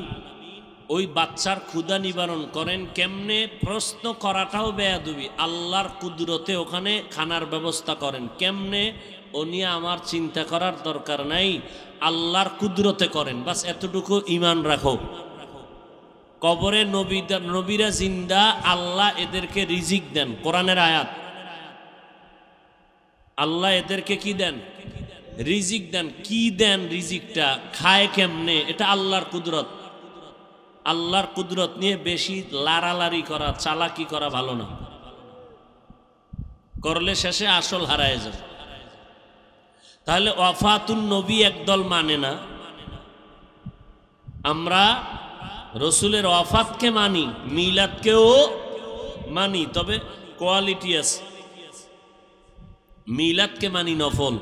ওই বাচ্চার ক্ষুধা নিবারণ করেন কেমনে? প্রশ্ন করাটাও বেয়াদবি। আল্লাহর কুদরতে ওখানে খানার ব্যবস্থা করেন কেমনে? ও নিয়ে আমার চিন্তা করার দরকার নাই, আল্লাহর কুদরতে করেন, বাস এতটুকু ঈমান রাখো। কবরে নবীরা জিন্দা, আল্লাহ এদেরকে রিজিক দেন। কোরআনের আয়াত, আল্লাহ এদেরকে কি দেন? রিজিক দেন। কি দেন? রিজিকটা খায় কেমনে? এটা আল্লাহর কুদরত। আল্লাহর কুদরত নিয়ে বেশি লাড়ালাড়ি করা, চালাকি করা ভালো না, করলে শেষে আসল হারায় যাবে। তাহলে ওয়াফাতুন নবী একদল মানে না, আমরা রসুলের ওয়াফাতকে মানি, মিলাদকেও মানি, তবে কোয়ালিটি আছে। মিলাদকে মানি নফল,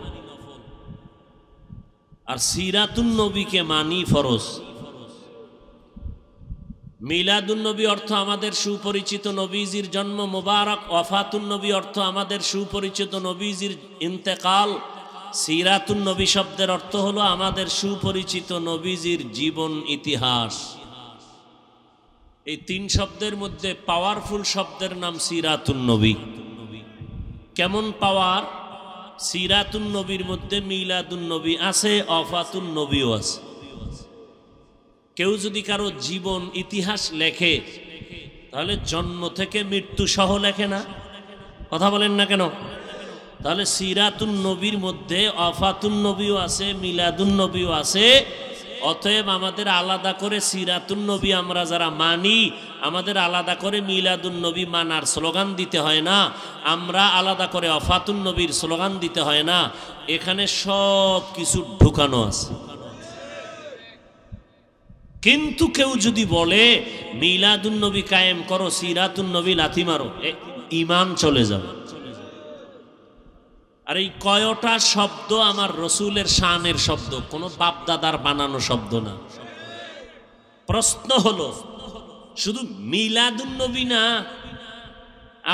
আর সিরাতুন নবীকে মানি ফরজ। মিলাদুন নবী অর্থ আমাদের সুপরিচিত নবীজির জন্ম মোবারক, ওয়াফাতুন নবী অর্থ আমাদের সুপরিচিত নবীজির ইন্তেকাল। সিরাতুন নবী শব্দের অর্থ হলো আমাদের সুপরিচিত নবীজির জীবন ইতিহাস। এই তিন শব্দের মধ্যে পাওয়ারফুল শব্দের নাম সিরাতুন নবী। কেমন পাওয়ার? সিরাতুন নবীর মধ্যে মিলাদুন নবী আছে, ওয়াফাতুন নবীও আছে। কেউ যদি কারো জীবন ইতিহাস লেখে তাহলে জন্ম থেকে মৃত্যু সহ লেখে না? কথা বলেন না কেন? তাহলে সিরাতুন নবীর মধ্যে ওয়াফাতুন নবীও আছে, মিলাদুন নবীও আছে। অতএব আমাদের আলাদা করে সিরাতুন নবী আমরা যারা মানি, আমাদের আলাদা করে মিলাদুন নবী মানার স্লোগান দিতে হয় না, আমরা আলাদা করে ওয়াফাতুন নবীর স্লোগান দিতে হয় না। এখানে সব কিছু ঢুকানো আছে। কিন্তু কেউ যদি বলে মিলাদুন নবী কায়েম করো, সিরাতুন নবী লাথি মারো, ঈমান চলে যাবে। আর এই কয়টা শব্দ আমার রসুলের শানের শব্দ, কোনো বাপদাদার বানানো শব্দ না। প্রশ্ন হলো শুধু মিলাদুন নবী না,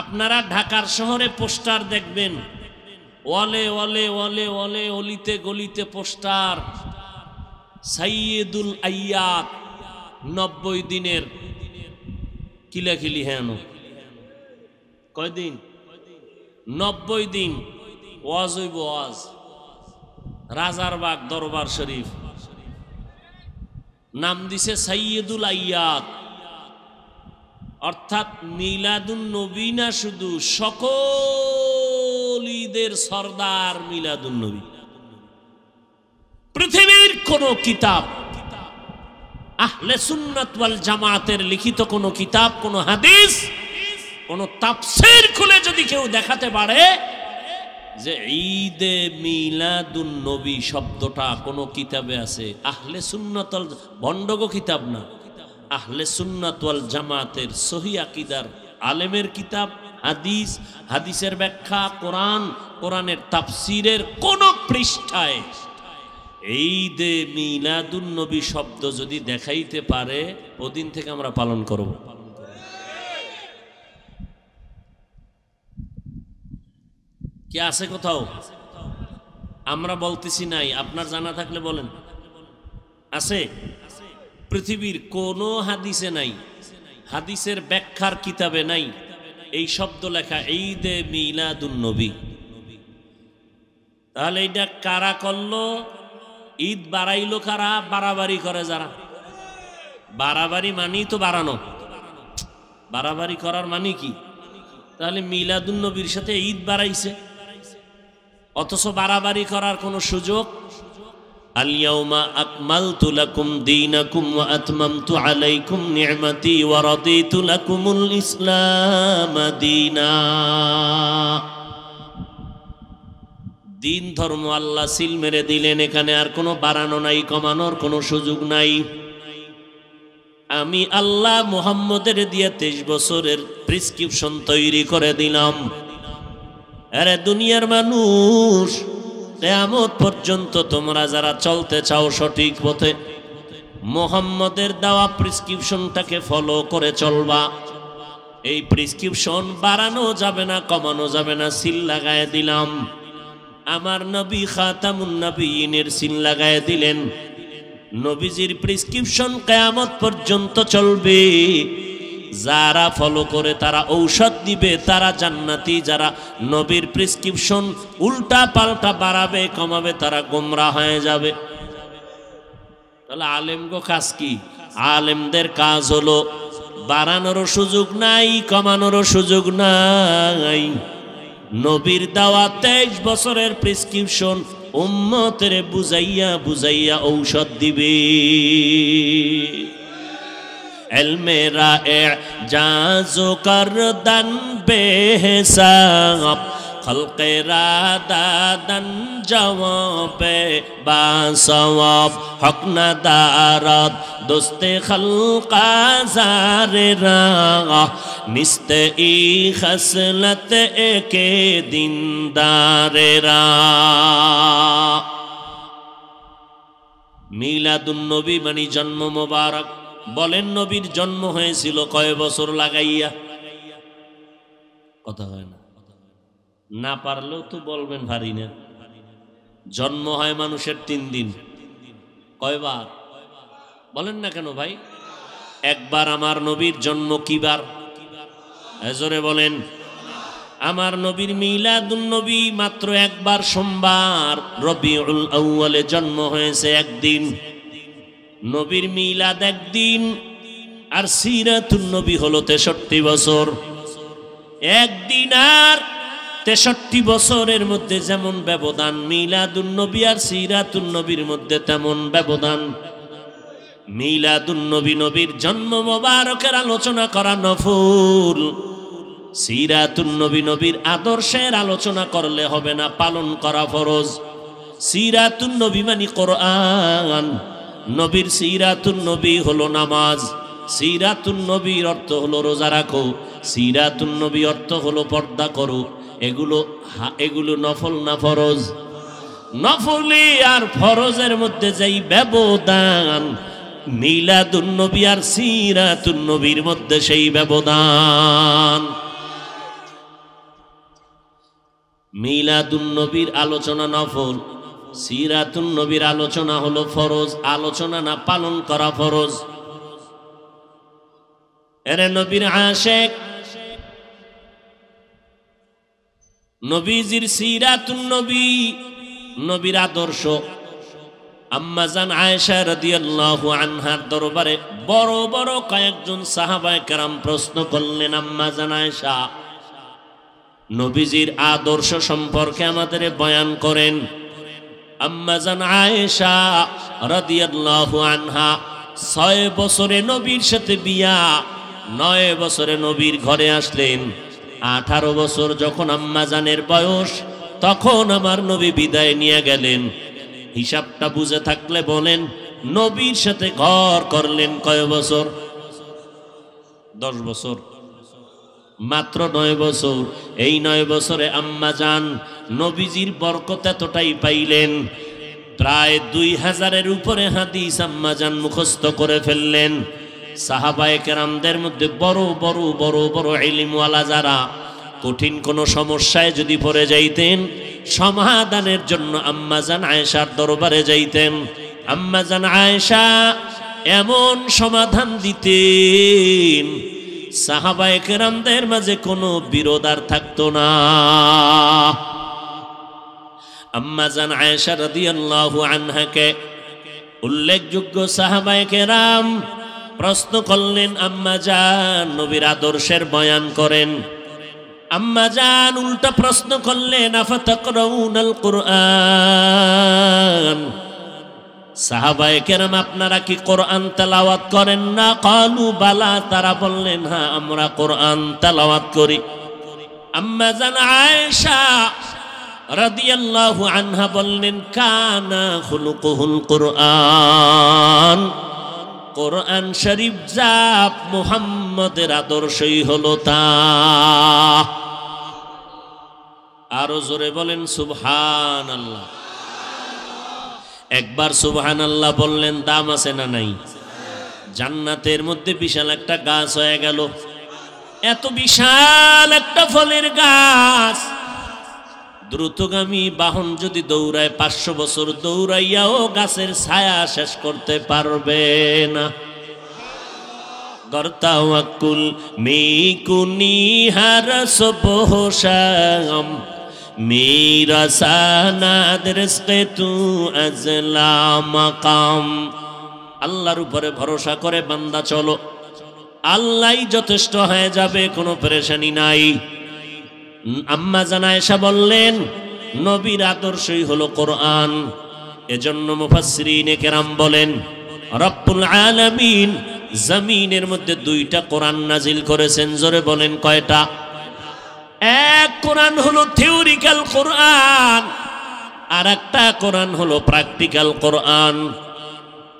আপনারা ঢাকার শহরে পোস্টার দেখবেন, ওয়ালে ওয়ালে ওয়ালে ওয়ালে, অলিতে গলিতে পোস্টার, সাইয়্যিদুল আইয়াত 90 দিনের কিলাকিলি। হেন কয়দিন? 90 দিন ওয়াজ হইব, ওয়াজ। রাজারবাগ দরবার শরীফ, নাম দিছে সাইয়্যিদুল আইয়াত। অর্থাৎ মিলাদুন নবী না, শুধু সকল ঈদের সরদার মিলাদুন নবী। পৃথিবীর কোন কিতাব, আহলে সুন্নাত ওয়াল জামাতের লিখিত কোন কিতাব, কোন হাদিস, কোন তাফসীর খুলে যদি কেউ দেখাতে পারে যে ঈদে মিলাদুন নবী শব্দটা কোন কিতাবে আছে, আহলে সুন্নাত ওয়াল, ভণ্ডগো কিতাব না, আহলে সুন্নাত ওয়াল জামাতের সহিহ আকীদার আলেমের কিতাব, হাদিস, হাদিসের ব্যাখ্যা, কোরআন, কোরআনের তাফসীরের কোন পৃষ্ঠায় ঈদে মিলাদুন নবী শব্দ যদি দেখাইতে পারে, ওদিন থেকে আমরা পালন করব। কি আছে কোথাও? আমরা বলতেছি নাই, আপনার জানা থাকলে বলেন। আছে? পৃথিবীর কোন হাদিসে নাই, হাদিসের ব্যাখ্যার কিতাবে নাই এই শব্দ লেখা, ঈদে মিলাদুন নবী। তাহলে এটা কারা করলো? ঈদ বাড়াইলো কারা? বাড়াবাড়ি করে যারা। বাড়াবাড়ি মানেই তো বাড়ানো, বাড়াবাড়ি করার মানে কি? তাহলে মিলাদুন নবীর সাথে ঈদ বাড়াইছে, অথচ বাড়াবাড়ি করার কোনো সুযোগ। আল-ইয়াউমা আকমালতু লাকুম দীনাকুম ওয়া আতমামতু আলাইকুম নি'মাতি ওয়া রাদিতু লাকুমুল ইসলাম দীনা। দিন ধর্ম আল্লাহ সিল মেরে দিলেন, এখানে আর কোনো বাড়ানো নাই, কমানোর কোনো সুযোগ নাই। আমি আল্লাহ মুহাম্মদের দিয়ে 23 বছরের প্রেসক্রিপশন তৈরি করে দিলাম। আরে দুনিয়ার মানুষ, কিয়ামত পর্যন্ত তোমরা যারা চলতে চাও সঠিক পথে, মুহাম্মদের দেওয়া প্রেসক্রিপশনটাকে ফলো করে চলবা। এই প্রেসক্রিপশন বাড়ানো যাবে না, কমানো যাবে না, সিল লাগায় দিলাম। আমার নবী খাতামুন নবিয়িনের সিল লাগায় দিলেন। নবীজির প্রেসক্রিপশন কিয়ামত পর্যন্ত চলবে। যারা ফলো করে তারা ঔষধ দিবে, তারা জান্নাতি। যারা নবীর প্রেসক্রিপশন উল্টা পাল্টা বাড়াবে, কমাবে, তারা গোমরা হয়ে যাবে। তাহলে আলেমগো কাজ কি? আলেমদের কাজ হলো বাড়ানোরও সুযোগ নাই, কমানোরও সুযোগ নাই। নবীর দেওয়া 23 বছরের প্রেসক্রিপশন উম্মতের বুঝাইয়া বুঝাইয়া ঔষধ দিবে। এলমেরা এজাজো করদান বেহিসাব, খলকেরা দাদান জওয়াবে বাসওয়াব, হক না দারাত দোস্তে খলকা জারেরা, নিস্তে ই খসলত একে দিনদারেরা। মিলাদুন নবী মানে জন্ম মোবারক। বলেন নবীর জন্ম হয়েছিল কয় বছর লাগাইয়া? কথা হয় না, না পারলেও তো বলবেন ভারী না। জন্ম হয় মানুষের 3 দিন। কয়বার বলেন না কেন ভাই? একবার। আমার নবীর জন্ম কিবার? জোরে বলেন। আমার নবীর মিলাদুন নবী মাত্র একবার, সোমবার রবিউল আউয়ালে জন্ম হয়েছে একদিন। নবীর মিলাদ একদিন, আর সিরাতুন নবী হলো 63 বছর। একদিন আর 63 বছরের মধ্যে যেমন ব্যবধান, মিলাদুন নবী আর সিরাতুন নবীর মধ্যে তেমন ব্যবধান। মিলাদুন নবী নবীর জন্ম মোবারকের আলোচনা করা নফল। সিরাতুন নবী নবীর আদর্শের আলোচনা করলে হবে না, পালন করা ফরজ। সিরাতুন নবী মানে কোরআন। নবীর সিরাতুন নবী হলো নামাজ। সিরাতুন নবীর অর্থ হলো রোজা রাখো। সিরাতুন নবী অর্থ হলো পর্দা করো। এগুলো নফল না ফরজ? নফলি আর ফরজের মধ্যে যেই ব্যবধান, মিলাদুন নবী আর সিরাতুন নবীর মধ্যে সেই ব্যবধান। মিলাদুন নবীর আলোচনা নফল, সিরাতুন নবীর আলোচনা হলো ফরজ। আলোচনা না, পালন করা ফরজ। এরে নবীর আশিক, নবীজির সিরাতুন নবী, নবীর আদর্শ, আম্মাজান আয়েশা রাদিয়াল্লাহু আনহার দরবারে বড় বড় কয়েকজন সাহাবায়ে কেরাম প্রশ্ন করলেন, আম্মাজান আয়েশা, নবীজির আদর্শ সম্পর্কে আমাদের বয়ান করেন। আম্মাজান আয়েশা রাদিয়াল্লাহু আনহা 6 বছরে নবীর সাথে বিয়া, 9 বছরে নবীর ঘরে আসলেন। 18 বছর যখন আম্মাজানের বয়স, তখন আমার নবী বিদায় নিয়ে গেলেন। হিসাবটা বুঝে থাকলে বলেন, নবীর সাথে ঘর করলেন কয় বছর? 10 বছর, মাত্র 9 বছর। এই 9 বছরে আম্মাজান নবীজির বরকত এতটাই পাইলেন, প্রায় 2000-এর উপরে হাদিস আম্মাজান মুখস্থ করে ফেললেন। সাহাবায়ে কেরামদের মধ্যে বড় বড় বড় বড় ইলমওয়ালা যারা, কঠিন কোনো সমস্যায় যদি পড়ে যাইতেন, সমাধানের জন্য আম্মাজান আয়েশার দরবারে যাইতেন। আম্মাজান আয়েশা এমন সমাধান দিতেন, সাহাবায়ে কেরামদের মাঝে কোনো বিরোধ আর থাকতো না। আম্মাজান আয়েশা রাদিয়াল্লাহু আনহাকে উল্লেখযোগ্য সাহাবায়ে কেরাম প্রশ্ন করলেন, আম্মাজান নবীর আদর্শের বয়ান করেন। আম্মাজান উল্টা প্রশ্ন করলেন, আফাতাকরাউনাল কুরআন, সাহাবায়ে কেরাম আপনারা কি কোরআন তেলাওয়াত করেন না? ক্বালু বালা, তারা বললেন হ্যাঁ আমরা কোরআন তেলাওয়াত করি। আম্মাজান আয়েশা রাদিয়াল্লাহু আনহা বললেন, কানা খুলুকুহুল কুরআন, কোরআন শরীফ যা মুহাম্মদের আদর্শই হলো তা। আরো জোরে বলেন সুবহানাল্লাহ। একবার সুবহানাল্লাহ বললেন, দাম আছে না নাই? জান্নাতের মধ্যে বিশাল একটা গাছ হয়ে গেল। এত বিশাল একটা ফলের গাছ, দ্রুতগামী বাহন যদি দৌড়ায় 500 বছর দৌড়াইয়াও গাছের ছায়া শেষ করতে পারবে না। গর্তাওয়াকুল মিকুনি হার সবহশাম মেরা সানাদ রিজকে তু আজলা মাকাম। আল্লাহর উপরে ভরসা করে বান্দা চলো, আল্লাহই যথেষ্ট হয়ে যাবে, কোনো পেরেশানি নাই। আম্মাজান আয়েশা বললেন, নবীর আদর্শই হলো কোরআন। এজন্য মুফাসসিরিনে কেরাম বলেন, রব্বুল আলামিন জমিনের মধ্যে 2টা কোরআন নাজিল করেছেন। জোরে বলেন কয়টা? এক কোরআন হলো থিওরিক্যাল কোরআন, আর একটা কোরআন হলো প্র্যাকটিক্যাল কোরআন।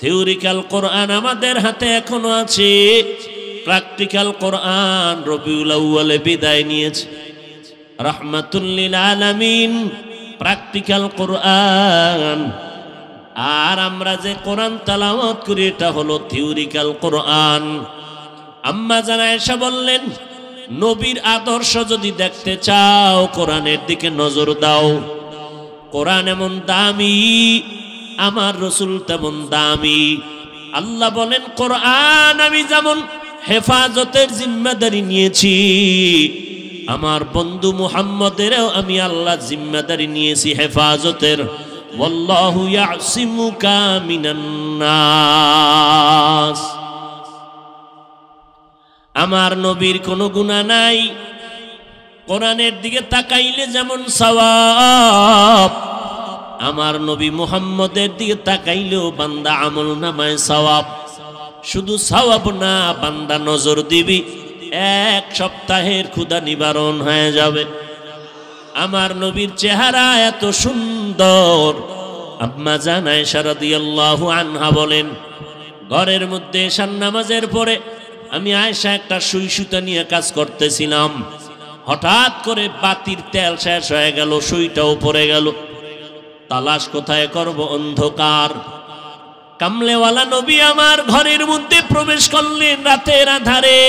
থিওরিক্যাল কোরআন আমাদের হাতে এখনো আছে, প্র্যাকটিক্যাল কোরআন রবিউল আউয়ালে বিদায় নিয়েছে। রাহমাতুল লিল আলামিন প্র্যাকটিক্যাল কোরআন, আর আমরা যে কোরআন তেলাওয়াত করি এটা হলো থিওরিক্যাল কোরআন। আম্মাজান আয়েশা বললেন, নবীর আদর্শ যদি দেখতে চাও কোরআনের দিকে নজর দাও। কোরআন এমন দামি, আমার রাসূল তেমন দামি। আল্লাহ বলেন, কোরআন আমি যেমন হেফাজতের জিম্মাদারি নিয়েছি, আমার বন্ধু মুহাম্মদেরও আমি আল্লাহ জিম্মাদারি নিয়েছি হেফাজতের। ওয়াল্লাহু ইয়াসিমুকা মিনান নাস। আমার নবীর কোনো গুনাহ নাই, কোরআনের দিকে তাকাইলে যেমন সওয়াব, আমার নবী মুহাম্মদের দিকে তাকাইলেও বান্দা আমল নামায় সওয়াব। শুধু সওয়াব না, বান্দা নজর দিবি, 1 সপ্তাহের ক্ষুধা নিবারণ হয়ে যাবে। আমার নবীর চেহারা এত সুন্দর। আম্মাজান আয়েশা রাদিয়াল্লাহু আনহা বলেন, ঘরের মধ্যে এশার নামাজের পরে আমি আয়েশা একটা সুই সুতা নিয়ে কাজ করতেছিলাম, হঠাৎ করে বাতির তেল শেষ হয়ে গেল, সুইটাও পড়ে গেল। তালাশ কোথায় করব, অন্ধকার। কামলেওয়ালা নবী আমার ঘরের মধ্যে প্রবেশ করলেন রাতের আধারে।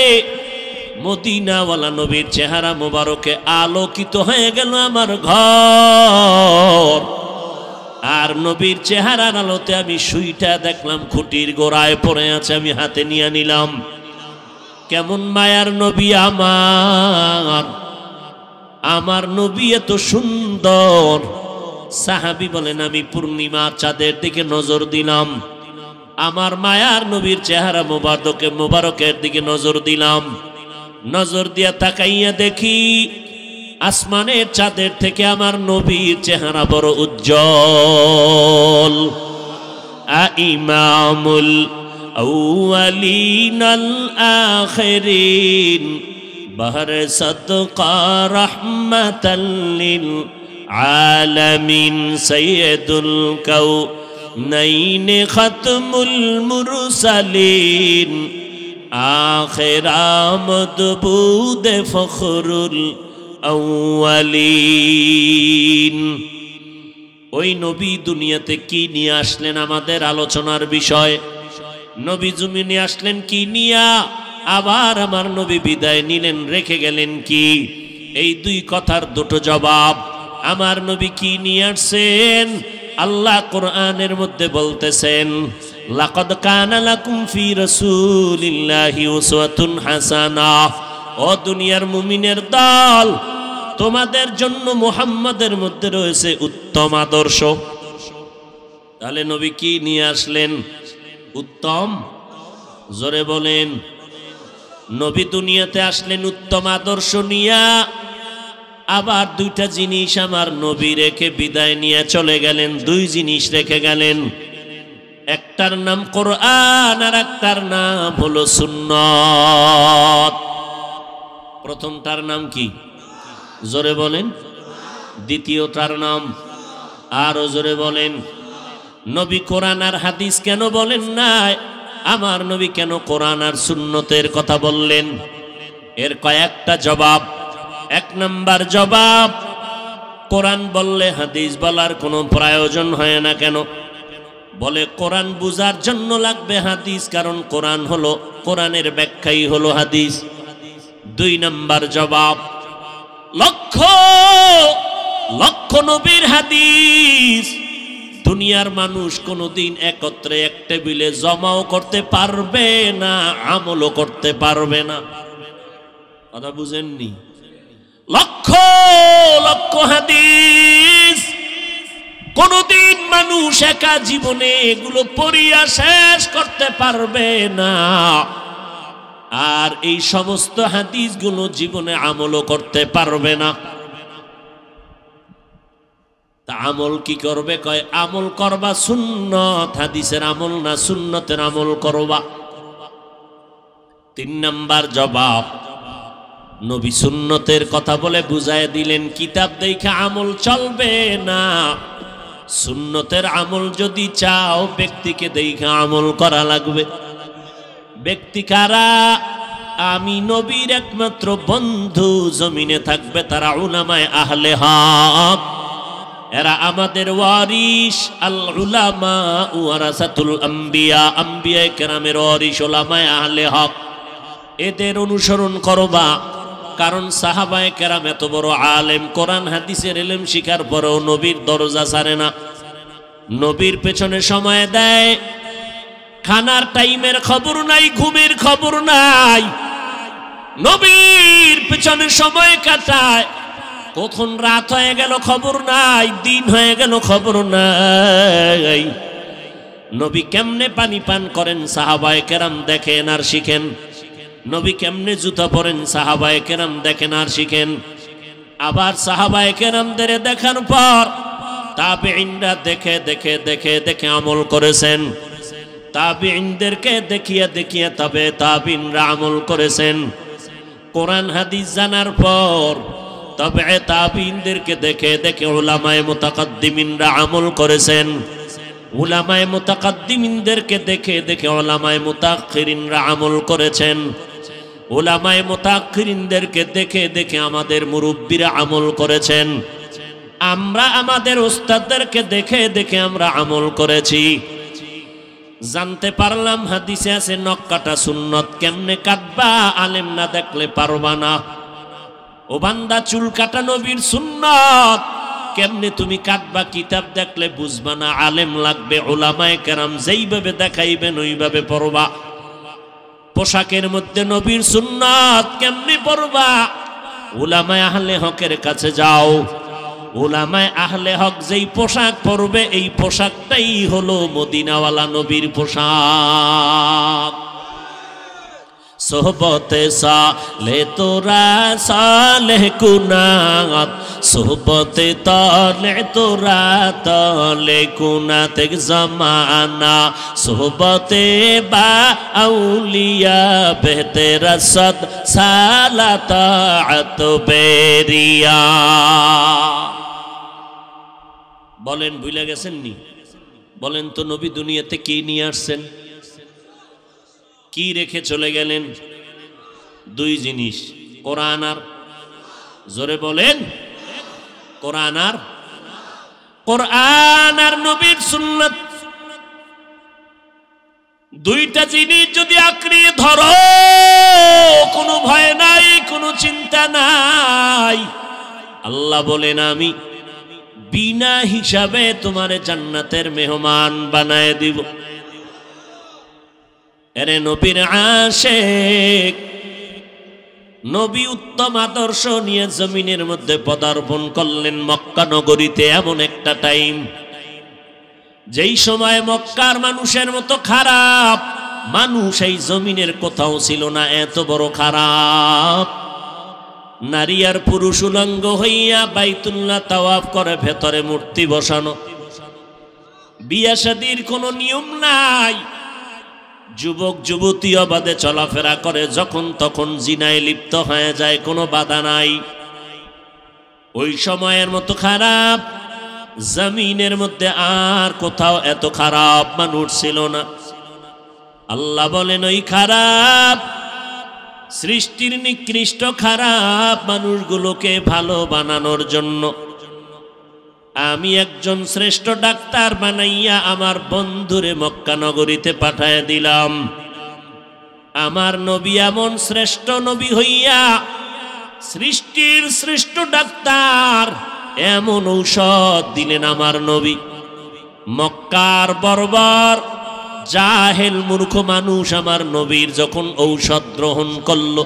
মদিনাওয়ালা নবীর চেহারা মোবারকে আলোকিত হয়ে গেল আমার ঘর। আর নবীর চেহারার আলোতে আমি সুইটা দেখলাম খুঁটির গোড়ায় পড়ে আছে, আমি হাতে নিয়ে নিলাম। কেমন মায়ার নবী আমার, আমার নবী এত সুন্দর। সাহাবী বলেন আমি পূর্ণিমা চাঁদের দিকে নজর দিলাম, আমার মায়ার নবীর চেহারা মোবারকের দিকে নজর দিলাম, নজর দিয়া তাকাইয়া দেখি আসমানের চাঁদের থেকে আমার নবীর চেহারা বড় উজ্জ্বল। ইমামুল আউয়ালিন আল আখিরিন বাহর সাদকা রাহমাতাল লিল আলামিন সাইয়্যিদুল কাউনাইন খাতমুল মুরসালিন আখিরামদ বুদ ফখরুল আউয়ালিন। ওই নবী দুনিয়াতে কি নিয়ে আসলেন আমাদের আলোচনার বিষয়। নবী জমিনে আসলেন কি নিয়া, আবার আমার নবী বিদায় নিলেন রেখে গেলেন কি। এই দুই কথার দুটো জবাব। আমার নবী কি নিয়ে আসছেন, আল্লাহ কোরআনের মধ্যে বলতেছেন লাকাদ কানা লাকুম ফি রাসূলিল্লাহি উসওয়াতুন হাসানাহ। ও দুনিয়ার মুমিনের দল, তোমাদের জন্য মুহাম্মাদের মধ্যে রয়েছে উত্তম আদর্শ। তাহলে নবী কি নিয়ে আসলেন? উত্তম। জোরে বলেন। নবী দুনিয়াতে আসলেন উত্তম আদর্শ নিয়া, আবার দুইটা জিনিস আমার নবী রেখে বিদায় নিয়ে চলে গেলেন। দুই জিনিস রেখে গেলেন, একটার নাম কোরআন আর একটার নাম হলো সুন্নাত। প্রথমটার নাম কি? জোরে বলেন। দ্বিতীয়টার নাম আরো জোরে বলেন। নবী কোরআন আর হাদিস কেন বলেন নাই? আমার নবী কেন কোরআন আর সুন্নতের কথা বললেন? এর কয়েকটা জবাব। এক নাম্বার জবাব, কোরআন বললে হাদিস বলার কোনো প্রয়োজন হয় না কেন? বলে কোরআন বুঝার জন্য লাগবে হাদিস, কারণ কোরআন হলো, কোরআনের ব্যাখ্যাই হলো হাদিস। দুই নাম্বার জবাব, লক্ষ লক্ষ নবীর হাদিস দুনিয়ার মানুষ কোনোদিন একত্রে এক টেবিলে জমাও করতে পারবে না, আমলও করতে পারবে না। কথা বুঝেননি? লক্ষ লক্ষ হাদিস কোনদিন মানুষ একা জীবনে এগুলো পড়িয়া শেষ করতে পারবে না, আর এই সমস্ত হাদিসগুলো জীবনে আমলও করতে পারবে না। তা আমল কি করবে? কয় আমল করবা সুন্নত, হাদিসের আমল না, সুন্নতের আমল করবা। তিন নাম্বার জবাব, নবী সুন্নতের কথা বলে বুঝায় দিলেন কিতাব দেখে আমল চলবে না। সুন্নতের আমল যদি চাও, ব্যক্তিকে দেখে আমল করা লাগবে। ব্যক্তি কারা? আমি নবীর একমাত্র বন্ধু জমিনে থাকবে তারা উলামায়ে আহলে হক। এরা আমাদের ওয়ারিস। আল উলামা ওয়ারাসাতুল আম্বিয়া, আম্বিয়ায়ে কেরামের ওয়ারিস উলামায়ে আহলে হক। এদের অনুসরণ করবা, কারণ সাহাবায়ে কেরাম এত বড় আলেম, কোরআন হাদিসের ইলম শিখার পরেও নবীর দরজা ছাড়ে না, নবীর পেছনে সময় দেয়। খানার টাইমের খবর নাই, ঘুমের খবর নাই, নবীর পেছনে সময় কাটায়। কখন রাত হয়ে গেল খবর নাই, দিন হয়ে গেল খবর নাই। নবী কেমনে পানি পান করেন সাহাবায়ে কেরাম দেখেন আর শিখেন। নবী কেমনে জুতা পরেন সাহাবায়ে কেরাম দেখেন আর শিখেন। আবার সাহাবায়ে কেরামদের দেখার পর তাবেঈনরা দেখে দেখে দেখে দেখে আমল করেছেন। তাবেঈনদেরকে দেখিয়া দেখিয়া তবে তাবেঈনরা আমল করেছেন। কোরআন হাদিস জানার পর তবে তাবেঈনদেরকে দেখে দেখে উলামায়ে মুতাকাদ্দিমিনরা আমল করেছেন। উলামায়ে মুতাকাদ্দিমিনদেরকে দেখে দেখে উলামায়ে মুতাআখিরিনরা আমল করেছেন। উলামায়ে মুতাআখিরিনদেরকে দেখে দেখে আমাদের মুরব্বিরা আমল করেছেন। আমরা আমাদের ওস্তাদদেরকে দেখে দেখে আমরা আমল করেছি। জানতে পারলাম হাদিসে আছে নখ কাটা সুন্নত। কেমনে কাটবা? আলেম না দেখলে পারবা না। ও বান্দা, চুল কাটা নবীর সুন্নত, কেমনে তুমি কাটবা? কিতাব দেখলে বুঝবা না, আলেম লাগবে। উলামায়ে কেরাম যেইভাবে দেখাইবেন ওইভাবে পড়বা। পোশাকের মধ্যে নবীর সুন্নত কেমনে পড়বা? উলামায়ে আহলে হকের কাছে যাও। উলামায়ে আহলে হক যেই পোশাক পরবে এই পোশাকটাই হলো মদিনাওয়ালা নবীর পোশাক। সোহবতে সালে তোরা সালেহ কুনাত, সোহবতে তলে তোরা তলে কুনাত এক জমানা, সোহবতে বা আউলিয়া বেহতেরা সদ সালাত বেরিয়া। বলেন ভুলে গেছেন নি? বলেন তো নবী দুনিয়াতে কি নিয়ে আসছেন, কি রেখে চলে গেলেন? দুই জিনিস, কোরআন আর, জোরে বলেন, কোরআন আর নবীর সুন্নাত। দুইটা জিনিস যদি আঁকড়িয়ে ধরো, কোনো ভয় নাই, কোনো চিন্তা নাই। আল্লাহ বলেন আমি বিনা হিসাবে তোমারে জান্নাতের মেহমান বানায় দিব। এরে নবীর আশিক, নবী উত্তম আদর্শ নিয়ে জমিনের মধ্যে পদার্পণ করলেন মক্কা নগরীতে। এমন একটা টাইম যেই সময় মক্কার মানুষের মতো খারাপ মানুষ এই জমিনের কোথাও ছিল না। এত বড় খারাপ, নারী আর পুরুষ উলঙ্গ হইয়া বাইতুল্লাহ তাওয়াফ করে, ভেতরে মূর্তি বসানো, বিয়া শাদীর কোনো নিয়ম নাই, যুবক যুবতী অবাধে চলাফেরা করে, যখন তখন জিনায় লিপ্ত হয়ে যায়, কোনো বাধা নাই। ওই সময়ের মতো খারাপ জমিনের মধ্যে আর কোথাও এত খারাপ মানুষ ছিল না। আল্লাহ বলেন ওই খারাপ সৃষ্টির নিকৃষ্ট খারাপ মানুষগুলোকে ভালো বানানোর জন্য আমি একজন শ্রেষ্ঠ ডাক্তার বানাইয়া আমার বন্ধুরে মক্কা নগরীতে পাঠায় দিলাম। আমার নবী এমন শ্রেষ্ঠ নবী হইয়া সৃষ্টির শ্রেষ্ঠ ডাক্তার, এমন ঔষধ দিলেন আমার নবী। মক্কার বর্বর জাহেল মূর্খ মানুষ আমার নবীর যখন ঔষধ গ্রহণ করল,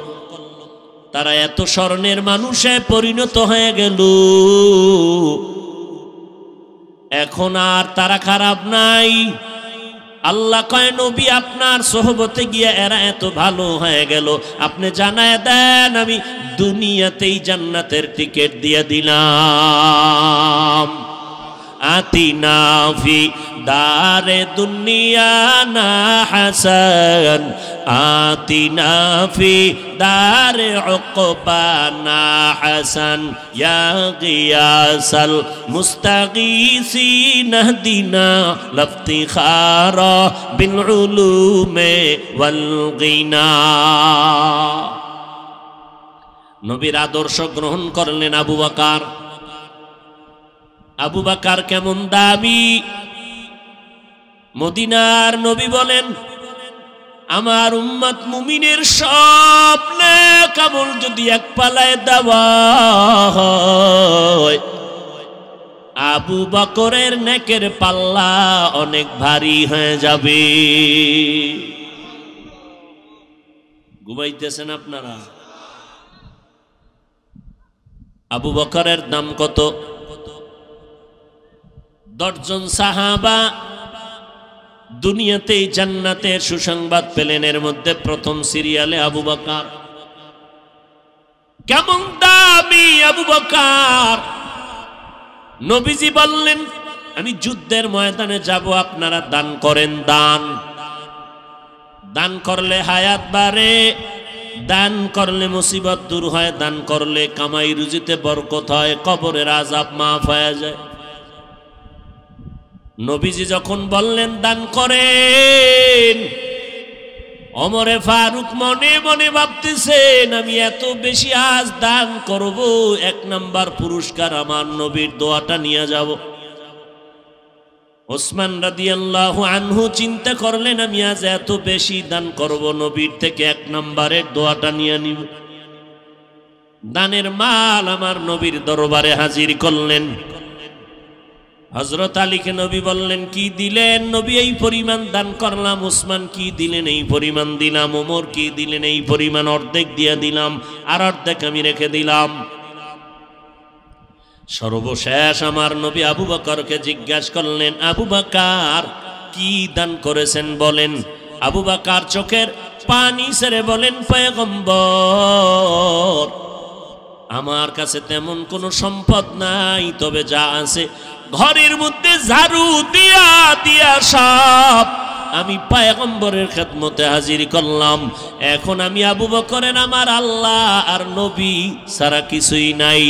তারা এত স্বর্ণের মানুষে পরিণত হয়ে গেল। এখন আর তারা খারাপ নাই। আল্লাহ কয় নবী আপনার সোহবতে গিয়া এরা এত ভালো হয়ে গেল, আপনি জানায় দেন আমি দুনিয়াতেই জান্নাতের টিকিট দিয়ে দিলাম। আতিনা ফি দারে দুনিয়া না হাসান, আতিনা ফি দারে উকবা না হাসান, ইয়া গিয়াসাল মুস্তাগীসিন ইহদিনা লাফতিখারা বিল উলুমে ওয়াল গিনা। নবীর আদর্শ গ্রহণ করলেন আবু বকর। আবু বকর কেমন দামি! মদিনার নবী বলেন আমার উম্মত মুমিনের সব নেক আমল যদি এক পালায় দেওয়া হয়, আবু বকরের নেকের পাল্লা অনেক ভারী হয়ে যাবে। ঘুমাইতেছেন আপনারা? আবু বকরের দাম কত? 10 জন সাহাবা দুনিয়াতে জান্নাতের সুসংবাদ পেলেন, এর মধ্যে প্রথম সিরিয়ালে আবু বকর। কেমন দামি আবু বকর! নবীজি বললেন আমি যুদ্ধের ময়দানে যাব, আপনারা দান করেন। দান করলে হায়াত বাড়ে, দান করলে মুসিবত দূর হয়, দান করলে কামাই রুজিতে বরকত হয়, কবরের আযাব মাফ হয়ে যায়। নবীজি যখন বললেন দান করেন, ওমরে ফারুক মনে মনে ভাবতেছেন আমি এত বেশি আজ দান করব, 1 নাম্বার পুরস্কার আমার নবীর দোয়াটা নিয়ে যাব। ওসমান রাদিয়াল্লাহু আনহু চিন্তা করলেন আমি আজ এত বেশি দান করব, নবীর থেকে 1 নাম্বারের দোয়াটা নিয়ে নিব। দানের মাল আমার নবীর দরবারে হাজির করলেন। হযরত আলীকে নবী বললেন কি দিলেন? নবী এই পরিমাণ দান করলাম। ওসমান কি দিলেন? এই পরিমাণ দিলাম। ওমর কি দিলেন? এই পরিমাণ, অর্ধেক দিয়ে দিলাম, আর অর্ধেক আমি রেখে দিলাম। সর্বশেষ আমার নবী আবু বকরকে জিজ্ঞাসা করলেন, আবু বকর কি দান করেছেন বলেন। আবু বকর চোখের পানি ছেড়ে বলেন, পয়গম্বর আমার কাছে তেমন কোনো সম্পদ নাই, তবে যা আছে ঘরের মধ্যে ঝাড়ু দিয়া দিয়া সব আমি পয়গম্বরের খেদমতে হাজির করলাম। এখন আমি আবু বকরের আমার আল্লাহ আর নবী সারা কিছুই নাই।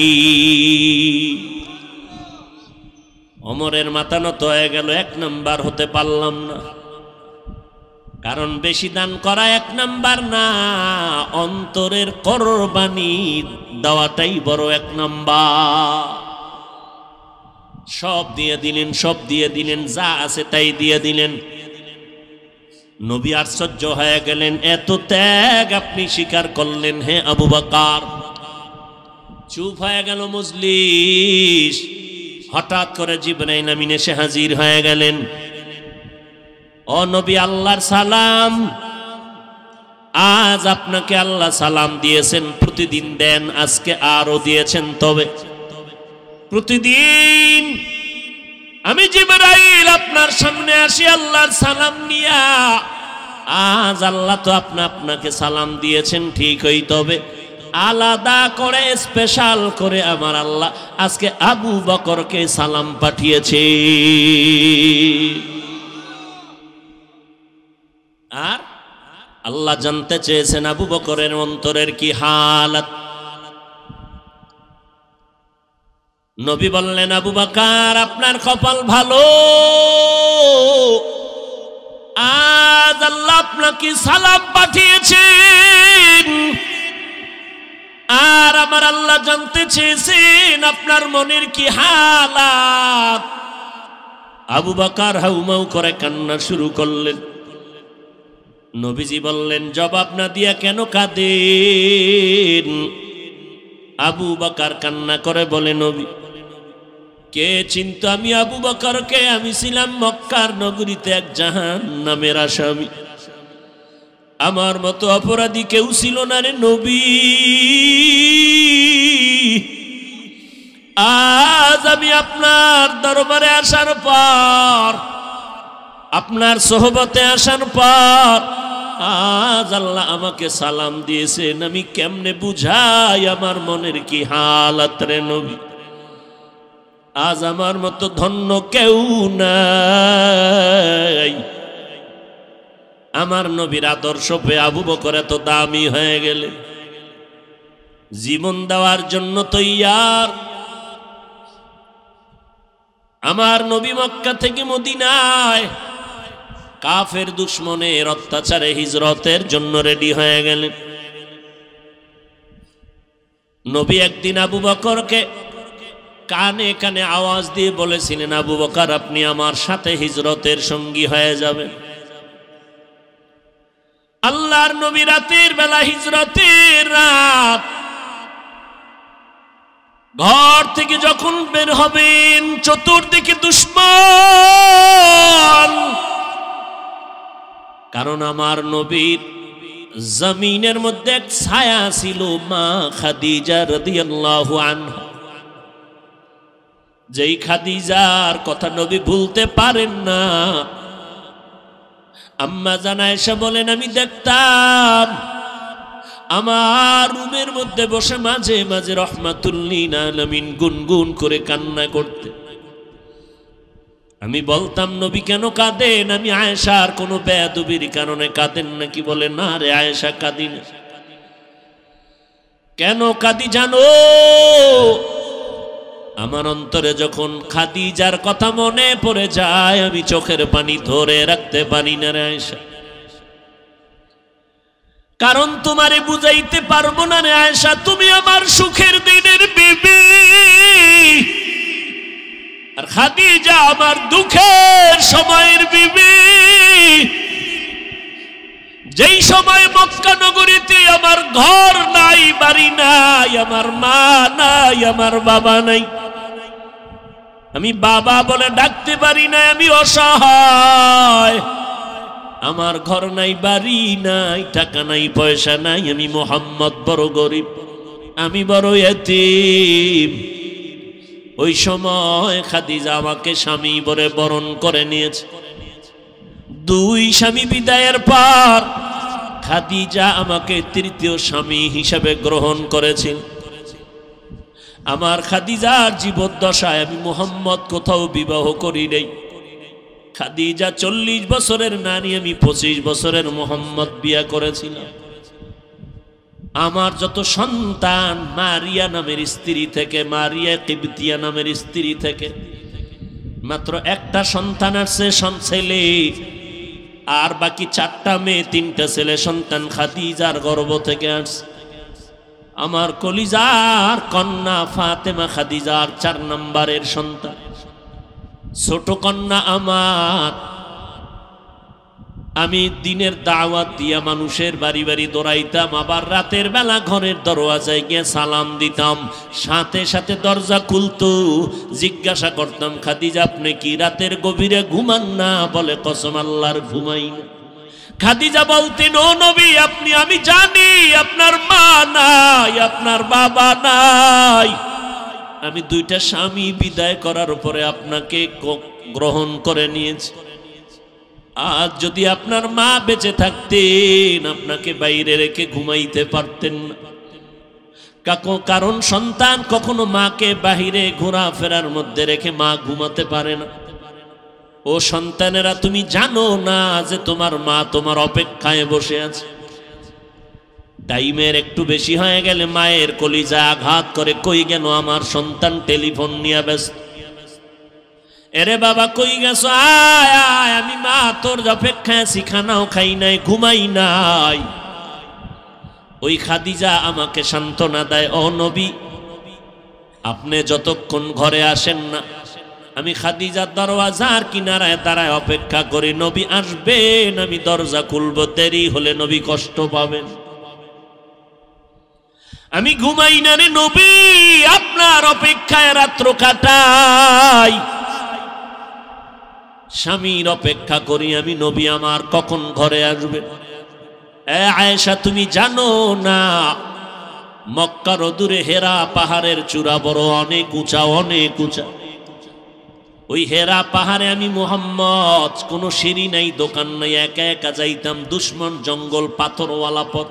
ওমরের মাথা নত হয়ে গেল, 1 নাম্বার হতে পারলাম না। কারণ বেশি দান করা 1 নাম্বার না, অন্তরের কোরবানি দেওয়াটাই বড় 1 নাম্বার। সব দিয়ে দিলেন, সব দিয়ে দিলেন, যা আছে তাই দিয়ে দিলেন। নবী আশ্চর্য হয়ে গেলেন, এত ত্যাগ আপনি স্বীকার করলেন হে আবু বকর। চুপ হয়ে গেল মজলিস। হঠাৎ করে জিবরাইল আমিন এসে হাজির হয়ে গেলেন। ও নবী, আল্লাহর সালাম। আজ আপনাকে আল্লাহ সালাম দিয়েছেন, প্রতিদিন দেন, আজকে আরো দিয়েছেন। তবে প্রতিদিন আমি জিবরাইল আপনার সামনে আসি আল্লাহর সালাম নিয়া। আজ আল্লাহ তো আপনাকে সালাম দিয়েছেন ঠিকই, তবে আলাদা করে স্পেশাল করে আমার আল্লাহ আজকে আবু বকরকে সালাম পাঠিয়েছে। আর আল্লাহ জানতে চেয়েছেন আবু বকরের অন্তরের কি হালাত। নবী বললেন, আবু বকর আপনার কপাল ভালো, আজ আল্লাহ আপনাকে সালাম পাঠিয়েছেন। আর আমার আল্লাহ জানতে চেয়েছেন আপনার মনের কি হালাত। আবু বকর হাউমাউ করে কান্না শুরু করলেন। নবীজি বললেন, জবাব না দিয়া কেন কাঁদেন? আবু বকর কান্না করে বলে, নবী কে চিন্ত আমি আবু বকরকে? আমি ছিলাম মক্কার নগরীতে এক জাহান্নামের আসামি। আমার মতো অপরাধী কেউ ছিল না রে নবী। আজ আমি আপনার দরবারে আসার পর, আপনার সোহবতে আসার পর আজ আল্লাহ আমাকে সালাম দিয়েছেন। আমি কেমনে বুঝাই আমার মনের কি হালাত রে নবী। আজ আমার মতো ধন্য কেউ নাই। আমার নবীর আদর্শ পেয়ে আবু বকর এত দামি হয়ে গেলে, জীবন দেওয়ার জন্য তৈয়ার। আমার নবী মক্কা থেকে মদিনায় কাফের দুশমনের অত্যাচারে হিজরতের জন্য রেডি হয়ে গেলেন। নবী একদিন আবু বকরকে কানে কানে আওয়াজ দিয়ে বলেছিলেন, আবু বকর আপনি আমার সাথে হিজরতের সঙ্গী হয়ে যাবেন। আল্লাহর নবী রাতের বেলা, হিজরতের রাত, ঘর থেকে যখন বের হবেন চতুর্দিকে দুশমন। কারণ আমার নবীর জমিনের মধ্যে এক ছায়া ছিল, মা খাদিজা রাদিয়াল্লাহু আনহা। যেই খাদিজার কথা নবী ভুলতে পারেন না। আম্মা জান আয়েশা বলেন, আমি দেখতাম আমার রুমের মধ্যে বসে মাঝে মাঝে রাহমাতুল লিল আলামিন গুনগুন করে কান্না করতে। আমি বলতাম, নবী কেন কাঁদেন? আমি আয়েশার কোনো বেয়াদবির কারণে কাঁদেন নাকি? বলে, না রে আয়েশা, কাঁদি না। কেন কাঁদি জানো? আমার অন্তরে যখন খাদিজার কথা মনে পড়ে যায়, আমি চোখের পানি ধরে রাখতে পারি না রে আয়েশা। কারণ তোমারে বুঝাইতে পারবো না রে আয়েশা, তুমি আমার সুখের দিনের বিবি, আর খাদিজা আমার দুঃখের সময়ের বিবি। যেই সময় মক্কা নগরীতে আমার ঘর নাই, বাড়ি নাই, আমার মা নাই, আমার বাবা নাই, আমি বাবা বলে ডাকতে পারি না, আমি অসহায়, আমার ঘর নাই, বাড়ি নাই, টাকা নাই, পয়সা নাই, আমি মুহাম্মদ বড় গরিব, আমি বড় ইয়তীম। ওই সময় খাদিজা আমাকে স্বামী বলে বরণ করে নিয়েছে। দুই স্বামী বিদায়ের পর খাদিজা আমাকে তৃতীয় স্বামী হিসাবে গ্রহণ করেছেন। আমার খাদিজার জীবদ্দশায় আমি মুহাম্মদ কোথাও বিবাহ করি নাই। খাদিজা 40 বছরের নারী, আমি 25 বছরের মুহাম্মদ বিয়া করেছিলাম। আমার যত সন্তান মারিয়া নামের স্ত্রী থেকে, মারিয়া কিবতিয়া নামের স্ত্রী থেকে মাত্র একটা সন্তান আসছে, ছেলে, আর বাকি 4টা মেয়ে, 3টা ছেলে সন্তান খাদিজার গর্ভ থেকে আসছে। আমার কলিজার কন্যা ফাতেমা খাদিজার 4 নম্বরের সন্তান। ছোট কন্যা আমার, আমি দিনের দাওয়াত দিয়া মানুষের বাড়ি বাড়ি দৌড়াইতাম, আবার রাতের বেলা ঘরের দরওয়াজায় গিয়ে সালাম দিতাম, সাথে সাথে দরজা খুলতো। জিজ্ঞাসা করতাম, খাদিজা আপনি কি রাতের গভীরে ঘুমান না? বলে কসম আল্লাহর ঘুমাই না। খাদিজা বলতেন, ও নবী আপনি, আমি জানি আপনার মা নাই, আপনার বাবা নাই, আমি 2টা স্বামী বিদায় করার উপরে আপনাকে গ্রহণ করে নিয়েছি। আজ যদি আপনার মা বেঁচে থাকতেন আপনাকে বাইরে রেখে ঘুমাইতে পারতেন না। কারণ সন্তান কখনো মাকে বাহিরে ঘোরাফেরার মধ্যে রেখে মা ঘুমাতে পারে না। ও সন্তানেরা, তুমি জানো না যে তোমার মা তোমার অপেক্ষায় বসে আছে। টাইমের একটু বেশি হয়ে গেলে মায়ের কলিজা আঘাত করে, কই গেল আমার সন্তান? টেলিফোন নিয়ে ব্যস্ত। এরে বাবা কই গেছো? আয় আয়, আমি মা তোর অপেক্ষায় আছি, খানাও খাই নাই, ঘুমাই নাই। ওই খাদিজা আমাকে সান্ত্বনা দেয়, ও নবী আপনি যতক্ষণ ঘরে আসেন না আমি খাদিজার দরওয়াজার কিনারায় দাঁড়ায় অপেক্ষা করি। নবী আসবেন, আমি দরজা খুলব, দেরি হলে নবী কষ্ট পাবেন। আমি ঘুমাই না রে নবী, আপনার অপেক্ষায় রাত্র কাটাই, স্বামীর অপেক্ষা করি আমি। নবী আমার কখন ঘরে আসবেন? আয়েশা তুমি জানো না মক্কার দূরে হেরা পাহাড়ের চূড়া বড় অনেক উঁচা, অনেক উঁচা। ওই হেরা পাহাড়ে আমি মুহাম্মদ, কোনো সিঁড়ি নাই, দোকান নাই, একা একা যাইতাম, দুশ্মন জঙ্গল, পাথরওয়ালা পথ।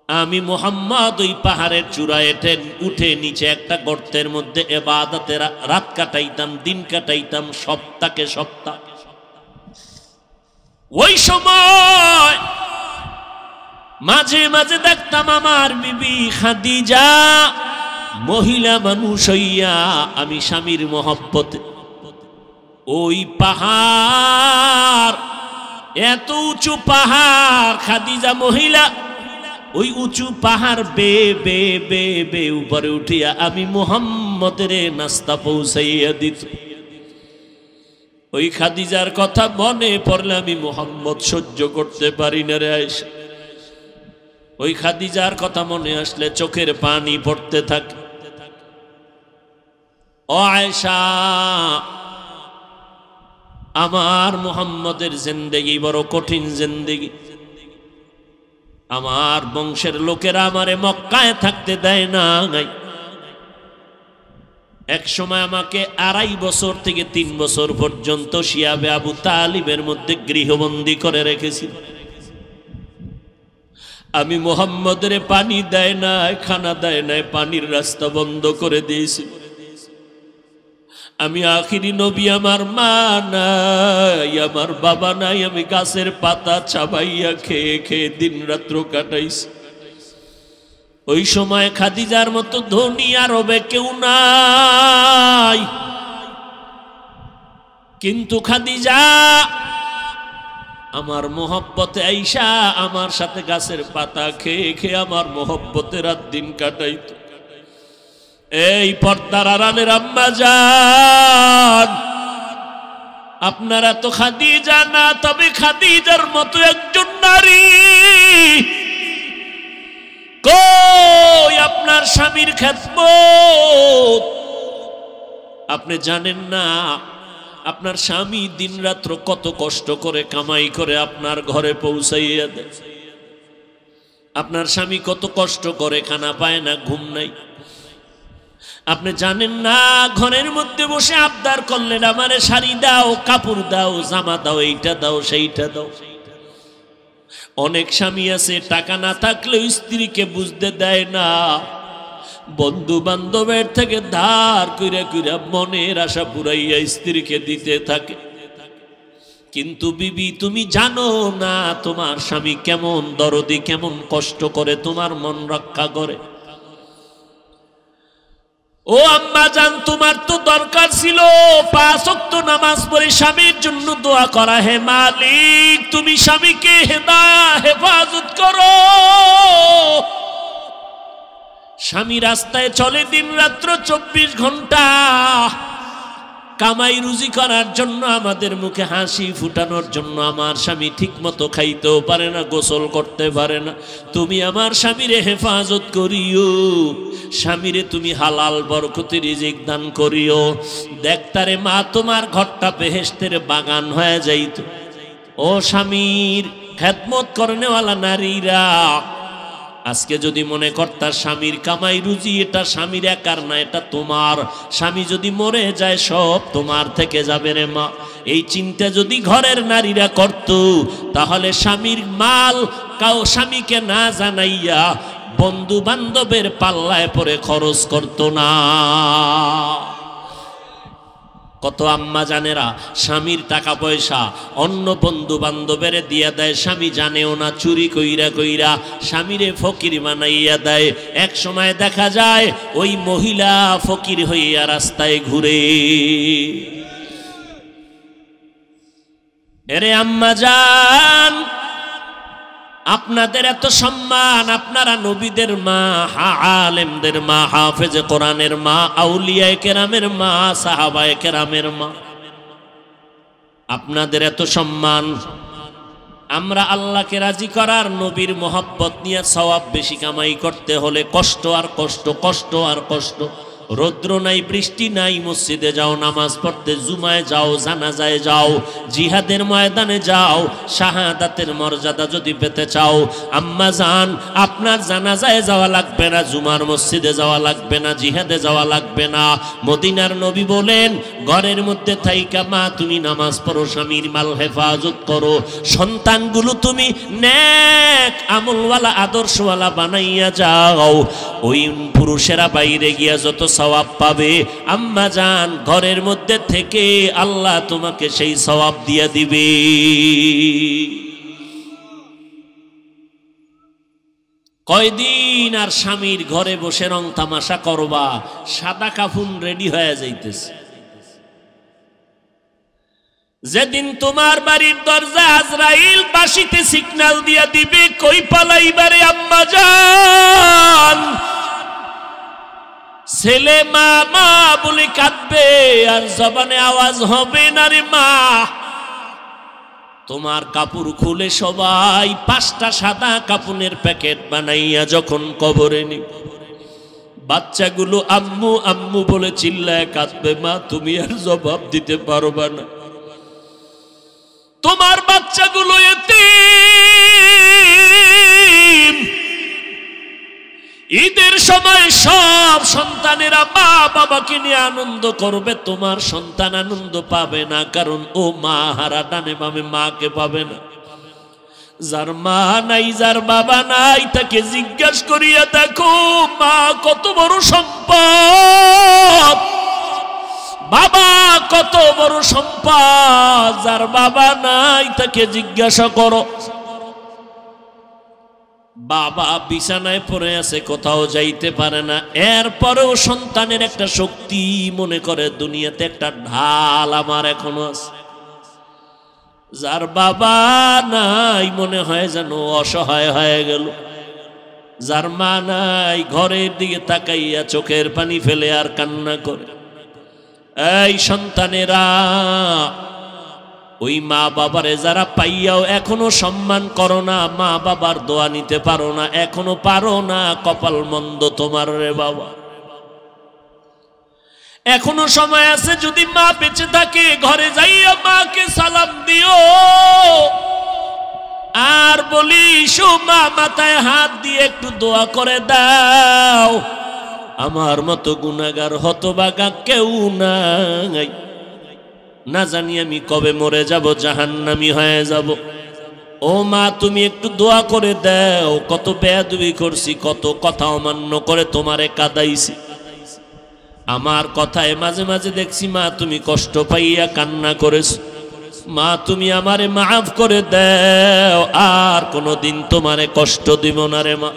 আমি মুহাম্মদ ওই পাহাড়ের চূড়ায় উঠে নিচে একটা গর্তের মধ্যে ইবাদতে রাত কাটাইতাম, দিন কাটাইতাম, সপ্তাহে সপ্তাহ। ওই সময় মাঝে মাঝে দেখতাম আমার বিবি খাদিজা মহিলা মানুষ হইয়া, আমি স্বামীর মহব্বতে ওই পাহাড়, এত উঁচু পাহাড়, খাদিজা মহিলা ওই উঁচু পাহাড় বে বে বে বে উপরে উঠিয়া আমি মুহাম্মদের নাস্তা পৌঁছাইয়া দিত। ওই খাদিজার কথা মনে পড়লে আমি মুহাম্মদ সহ্য করতে পারি না রে আয়েশা। ওই খাদিজার কথা মনে আসলে চোখের পানি পড়তে থাকে। ও আয়েশা, আমার মুহাম্মদের জিন্দেগি বড় কঠিন জিন্দেগি। আমার বংশের লোকেরা আমারে মক্কায় থাকতে দেয় না। এক সময় আমাকে 2.5 বছর থেকে 3 বছর পর্যন্ত শিয়াবে আবু তালিবের মধ্যে গৃহবন্দী করে রেখেছিল। আমি মুহাম্মদের পানি দেয় না, খানা দেয় না, পানির রাস্তা বন্ধ করে দিয়েছি। আমি আখিরি নবী, আমার মা নাই, আমার বাবা নাই, আমি গাছের পাতা চাবাইয়া খেয়ে খেয়ে দিন রাত্র কাটাইছি। ওই সময় খাদিজার মতো ধনী আরবে কেউ নাই, কিন্তু খাদিজা আমার মোহব্বতে আইসা আমার সাথে গাছের পাতা খেয়ে খেয়ে আমার মোহব্বতে রাত দিন কাটাইত। এই পর্দার আড়ালের আম্মা জান, আপনারা তো খাদিজা না, তবে খাদিজার মতো একজন নারী কই আপনার স্বামীর খেদমত? আপনি জানেন না আপনার স্বামী দিন রাত্র কত কষ্ট করে কামাই করে আপনার ঘরে পৌঁছাইয়া দেয়। আপনার স্বামী কত কষ্ট করে, খানা পায় না, ঘুম নাই। আপনি জানেন না, ঘরের মধ্যে বসে আবদার করলেন আমারে শাড়ি দাও, কাপড় দাও, জামা দাও, এইটা দাও, সেইটা দাও। অনেক স্বামী আছে টাকা না থাকলেও স্ত্রীকে বুঝতে দেয় না, বন্ধু বান্ধবের থেকে ধার কইরা কইরা মনের আশা পুরাইয়া স্ত্রীকে দিতে থাকে। কিন্তু বিবি তুমি জানো না তোমার স্বামী কেমন দরদি, কেমন কষ্ট করে তোমার মন রক্ষা করে। ও আম্মা জান, তোমার তো দরকার ছিল 5 ওয়াক্ত নামাজ পড়ে স্বামীর জন্য দোয়া করা। হে মালিক, তুমি স্বামীকে হেফাজত করো। স্বামী রাস্তায় চলে দিন রাত্র 24 ঘন্টা কামাই রুজি করার জন্য, আমাদের মুখে হাসি ফুটানোর জন্য। আমার স্বামী ঠিক মতো খাইতেও পারে না, গোসল করতে পারে না। তুমি আমার স্বামীরে হেফাজত করিও, স্বামীরে তুমি হালাল বরকতি রিজিক দান করিও। দেখতারে মা, তোমার ঘরটা বেহেশতের বাগান হয়ে যাইত। ও স্বামীর খেদমত করনেওয়ালা নারীরা, আজকে যদি মনে করতা স্বামীর কামাই রুজি এটা স্বামীর একার না, এটা তোমার। স্বামী যদি মরে যায় সব তোমার থেকে যাবে রে মা। এই চিন্তা যদি ঘরের নারীরা করত, তাহলে স্বামীর মাল স্বামীকে না জানাইয়া বন্ধু বান্ধবের পাল্লায় পরে খরচ করত না। কত আম্মা জানেরা স্বামীর টাকা পয়সা অন্য বন্ধু বান্ধবের দিয়া দেয়, স্বামী জানেও না, চুরি কইরা কইরা স্বামীরে ফকির বানাইয়া দেয়। এক সময় দেখা যায় ওই মহিলা ফকির হইয়া রাস্তায় ঘুরে। এরে আম্মা জান, আপনাদের এত সম্মান, আপনারা নবীদের মা, আলেমদের মা, হাফেজে কোরআনের মা, আউলিয়ায়ে কেরামের মা, সাহাবায়ে কেরামের মা, আপনাদের এত সম্মান। আমরা আল্লাহকে রাজি করার, নবীর মোহাব্বত নিয়ে সওয়াব বেশি কামাই করতে হলে কষ্ট আর কষ্ট, কষ্ট আর কষ্ট। রৌদ্র নাই, বৃষ্টি নাই, মসজিদে যাও নামাজ পড়তে, জুমায় যাও, জানাজায় যাও, জিহাদের ময়দানে যাও। শাহাদাতের মর্যাদা যদি পেতে চাও, আম্মা জান, আপনার জানাজায় যাওয়া লাগবে না, জুমার মসজিদে যাওয়া লাগবে না, জিহাদে যাওয়া লাগবে না। মদিনার নবী বলেন, ঘরের মধ্যে থাইকা মা তুমি নামাজ পড়ো, স্বামীর মাল হেফাজত করো, সন্তানগুলো তুমি নেক আমলওয়ালা আদর্শওয়ালা বানাইয়া যাও। ওই পুরুষেরা বাইরে গিয়া যত সওয়াব পাবে, আম্মা জান ঘরের মধ্যে থেকে আল্লাহ তোমাকে সেই সওয়াব দিয়ে দিবে। কয়দিন আর স্বামীর ঘরে বসে রং তামাশা করবা, সাদা কাফন রেডি হয়ে যাইতেছে। যেদিন তোমার বাড়ির দরজা আজরাইল বাঁশিতে সিগন্যাল দিয়া দিবে, কই পালাইবারে আম্মা জান, ছেলে মা মা বলে কাঁদবে আর জবানে আওয়াজ হবে না রে মা। তোমার কাপড় খুলে সবাই 5টা সাদা কাপড়ের প্যাকেট বানাইয়া যখন কবরে নিবে, বাচ্চাগুলো আম্মু আম্মু বলে চিল্লায় কাঁদবে, মা তুমি আর জবাব দিতে পারবা না। তোমার বাচ্চাগুলো এতিম। ঈদের সময় সব সন্তানেরা মা বাবাকে নিয়ে আনন্দ করবে, তোমার সন্তান আনন্দ পাবে না, কারণ ও মা হারা, ডানে বামে মাকে পাবে না। যার মা নাই, যার বাবা নাই, তাকে জিজ্ঞাসা করিয়া দেখো মা কত বড় সম্পদ, বাবা কত বড় সম্পদ। যার বাবা নাই তাকে জিজ্ঞাসা করো। বাবা বিছানায় পড়ে আছে, কোথাও যাইতে পারে না, এরপরেও সন্তানের একটা শক্তি মনে করে দুনিয়াতে একটা ঢাল আমার এখনো আছে। যার বাবা নাই মনে হয় যেন অসহায় হয়ে গেল। যার মা নাই ঘরের দিকে তাকাইয়া চোখের পানি ফেলে আর কান্না করে। এই সন্তানেরা, ওই মা বাবারে যারা পাইয়াও এখনো সম্মান করো না, মা বাবার দোয়া নিতে পারো না, এখনো পারো না, কপাল মন্দ তোমার রে বাবা। এখনো সময় আছে, যদি মা বেঁচে থাকে ঘরে যাইয়া মাকে সালাম দিও আর বলিস মা মাথায় হাত দিয়ে একটু দোয়া করে দাও। আমার মতো গুনাহগার হতভাগা কেউ নাই। না জানি আমি কবে মরে যাব, জাহান্নামী হয়ে যাব। ও মা, তুমি একটু দোয়া করে দাও। কত বেয়াদবি করছি, কত কথা অমান্য করে তোমারে কাঁদাইছি। আমার কথায় মাঝে মাঝে দেখছি মা তুমি কষ্ট পাইয়া কান্না করেছো। মা তুমি আমারে মাফ করে দাও, আর কোনোদিন তোমারে কষ্ট দিব না রে মা।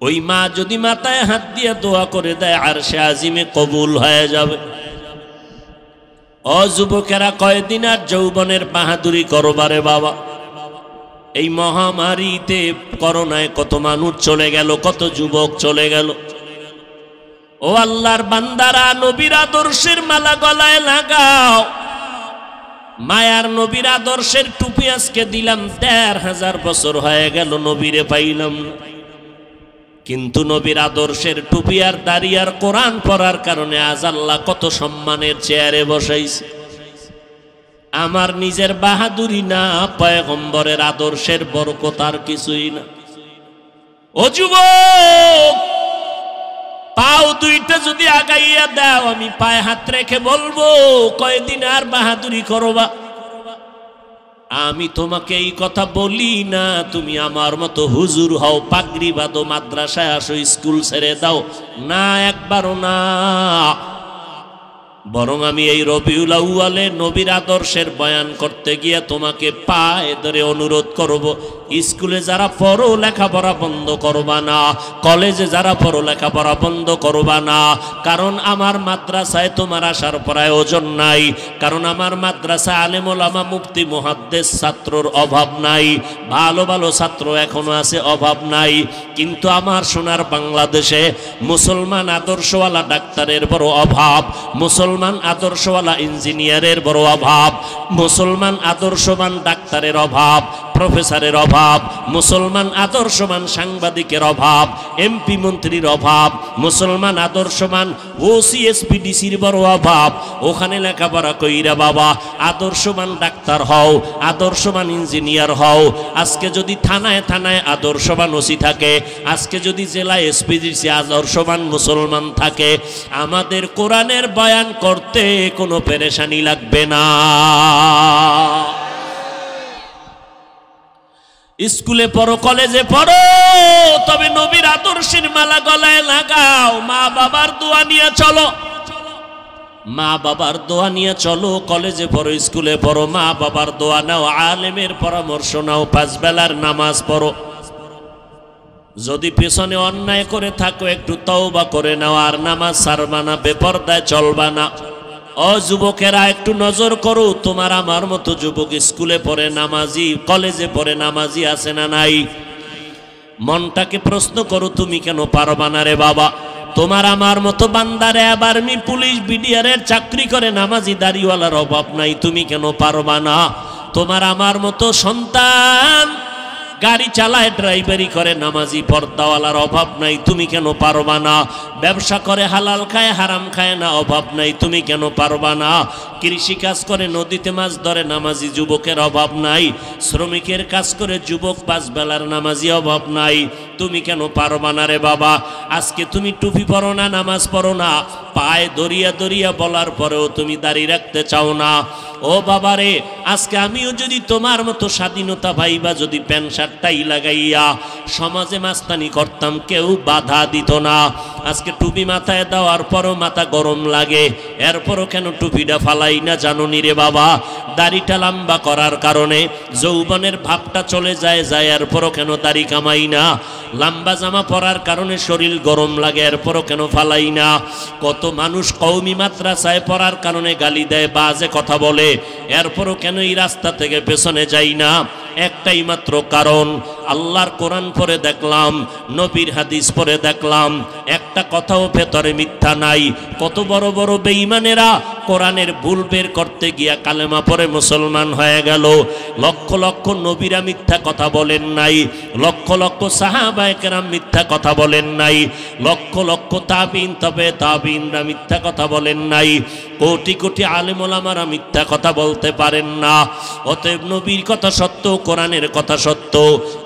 ওই মা যদি মাথায় হাত দিয়ে দোয়া করে দেয়, আরশে আজিমে কবুল হয়ে যাবে। ও যুবকেরা, কয়দিন আর যৌবনের বাহাদুরি করবারে বাবা। এই মহামারীতে করোনায় কত মানুষ চলে গেল, কত যুবক চলে গেল। ও আল্লাহর বান্দারা, নবীর আদর্শের মালা গলায় লাগাও। মায়ার নবীর আদর্শের টুপি আজকে দিলাম, ১৫০০ বছর হয়ে গেল নবীরে পাইলাম না। কিন্তু নবীর আদর্শের টুপি আর দাড়ি আর কোরআন পড়ার কারণে আজ আল্লাহ কত সম্মানের চেয়ারে বসাইছে। আমার নিজের বাহাদুরি না, পয়গম্বরের আদর্শের বরকত আর কিছুই না। ও যুবক, পাও দুইটা যদি আগাইয়া দাও, আমি পায়ে হাত রেখে বলবো কয়দিন আর বাহাদুরি করবা। আমি তোমাকে এই কথা বলি না তুমি আমার মতো হুজুর হও, পাগড়ি বাঁধো, মাদ্রাসায় আসো, স্কুল ছেড়ে দাও, না, একবারও না। বরং আমি এই রবিউল আউয়ালে নবীর আদর্শের বয়ান করতে গিয়ে তোমাকে পায়ে ধরে অনুরোধ করব, স্কুলে যারা পড়ো লেখাপড়া বন্ধ করবা না, কলেজে যারা পড়ো লেখাপড়া বন্ধ করবা না। কারণ আমার মাদ্রাসায় তোমার আসার প্রয়োজন নাই, কারণ আমার মাদ্রাসায় আলেম ওলামা মুফতি মুহাদ্দিস ছাত্রর অভাব নাই, ভালো ভালো ছাত্র এখনো আছে, অভাব নাই। কিন্তু আমার সোনার বাংলাদেশে মুসলমান আদর্শওয়ালা ডাক্তারের বড় অভাব, মুসলমান আদর্শওয়ালা ইঞ্জিনিয়ারের বড় অভাব, মুসলমান আদর্শবান ডাক্তারের অভাব, প্রফেসরের অভাব, মুসলমান আদর্শবান সাংবাদিকের অভাব, এমপি মন্ত্রীর অভাব, মুসলমান আদর্শবান ওসিএসপিডিসির বড় অভাব। ওখানে লেখাপড়া কইরা বাবা আদর্শবান ডাক্তার হও, আদর্শবান ইঞ্জিনিয়ার হও। আজকে যদি থানায় থানায় আদর্শবান ওসি থাকে, আজকে যদি জেলায় এসপিডিসি আদর্শবান মুসলমান থাকে, আমাদের কোরআনের বয়ান করতে কোনো পেরেশানি লাগবে না। স্কুলে পড়ো, কলেজে পড়ো, তবে নবীর আদর্শের মালা গলায় লাগাও। মা বাবার দোয়া নিয়ে চলো, মা বাবার দোয়া নিয়ে চলো। কলেজে পড়ো, স্কুলে পড়ো, মা বাবার দোয়া নাও, আলেমের পরামর্শ নাও, 5 বেলার নামাজ পড়ো। যদি পেছনে অন্যায় করে থাকো একটু তওবা করে নাও, আর নামাজ ছাড়বা না, বেপরদায় চলবা না। ও যুবকেরা, একটু নজর করো, তোমার আমার মতো যুবক স্কুলে পড়ে নামাজি, কলেজে পড়ে নামাজি আছে না নাই? মনটাকে প্রশ্ন করো, তুমি কেন পারবা না রে বাবা? তোমার আমার মতো বান্দারে আর্মি, পুলিশ, বিডিআরের চাকরি করে নামাজি দাড়িওয়ালার অভাব নাই, তুমি কেন পারবা না? তোমার আমার মতো সন্তান গাড়ি চালায়, ড্রাইভারি করে, নামাজি পর্দাওয়ালার অভাব নাই, তুমি কেন পারবা না? ব্যবসা করে, হালাল খায় হারাম খায় না, অভাব নাই, তুমি কেন পারবা না? কৃষি কাজ করে, নদীতে মাছ ধরে, নামাজি যুবকের অভাব নাই। শ্রমিকের কাজ করে যুবক 5 বেলার নামাজি, অভাব নাই, তুমি কেন পারবা না রে বাবা? আজকে তুমি টুপি পরো না, নামাজ পড়ো না, পায়ে দরিয়া দরিয়া বলার পরেও তুমি দাড়ি রাখতে চাও না। ও বাবা রে, আজকে আমিও যদি তোমার মতো স্বাধীনতা ভাইবা যদি প্যান্ট শার্টটাই লাগাইয়া সমাজে মাস্তানি করতাম, কেউ বাধা দিত না। আজকে টুপি মাথায় দেওয়ার পরও মাথা গরম লাগে, এরপরও কেন টুপিটা ফালাই না জানো নি রে বাবা? দাড়িটা লম্বা করার কারণে যৌবনের ভাবটা চলে যায়, এরপরও কেন দাড়ি কামাই না? লম্বা জামা পরার কারণে শরীর গরম লাগে, এরপরও কেন ফালাই না? কত মানুষ কওমি মাদ্রাসায় পড়ার কারণে গালি দেয়, বাজে কথা বলে, এরপরও কেন এই রাস্তা থেকে পেছনে যাই না? একটাই মাত্র কারণ, আল্লাহর কোরআন পড়ে দেখলাম, নবীর হাদিস পড়ে দেখলাম, একটা কথাও ভেতরে মিথ্যা নাই। কত বড় বড় বেঈমানেরা কোরআনের ভুল বের করতে গিয়া কালেমা পড়ে মুসলমান হয়ে গেল। লক্ষ লক্ষ নবীরা মিথ্যা কথা বলেন নাই, লক্ষ লক্ষ সাহাবায়ে কেরাম মিথ্যা কথা বলেন নাই, লক্ষ লক্ষ তাবিন তবে তাবিনরা মিথ্যা কথা বলেন নাই। কোটি কোটি আলেম ওলামারা মিথ্যা কথা বলতে পারেন না। অতএব নবীর কথা সত্য, কোরআনের কথা সত্য।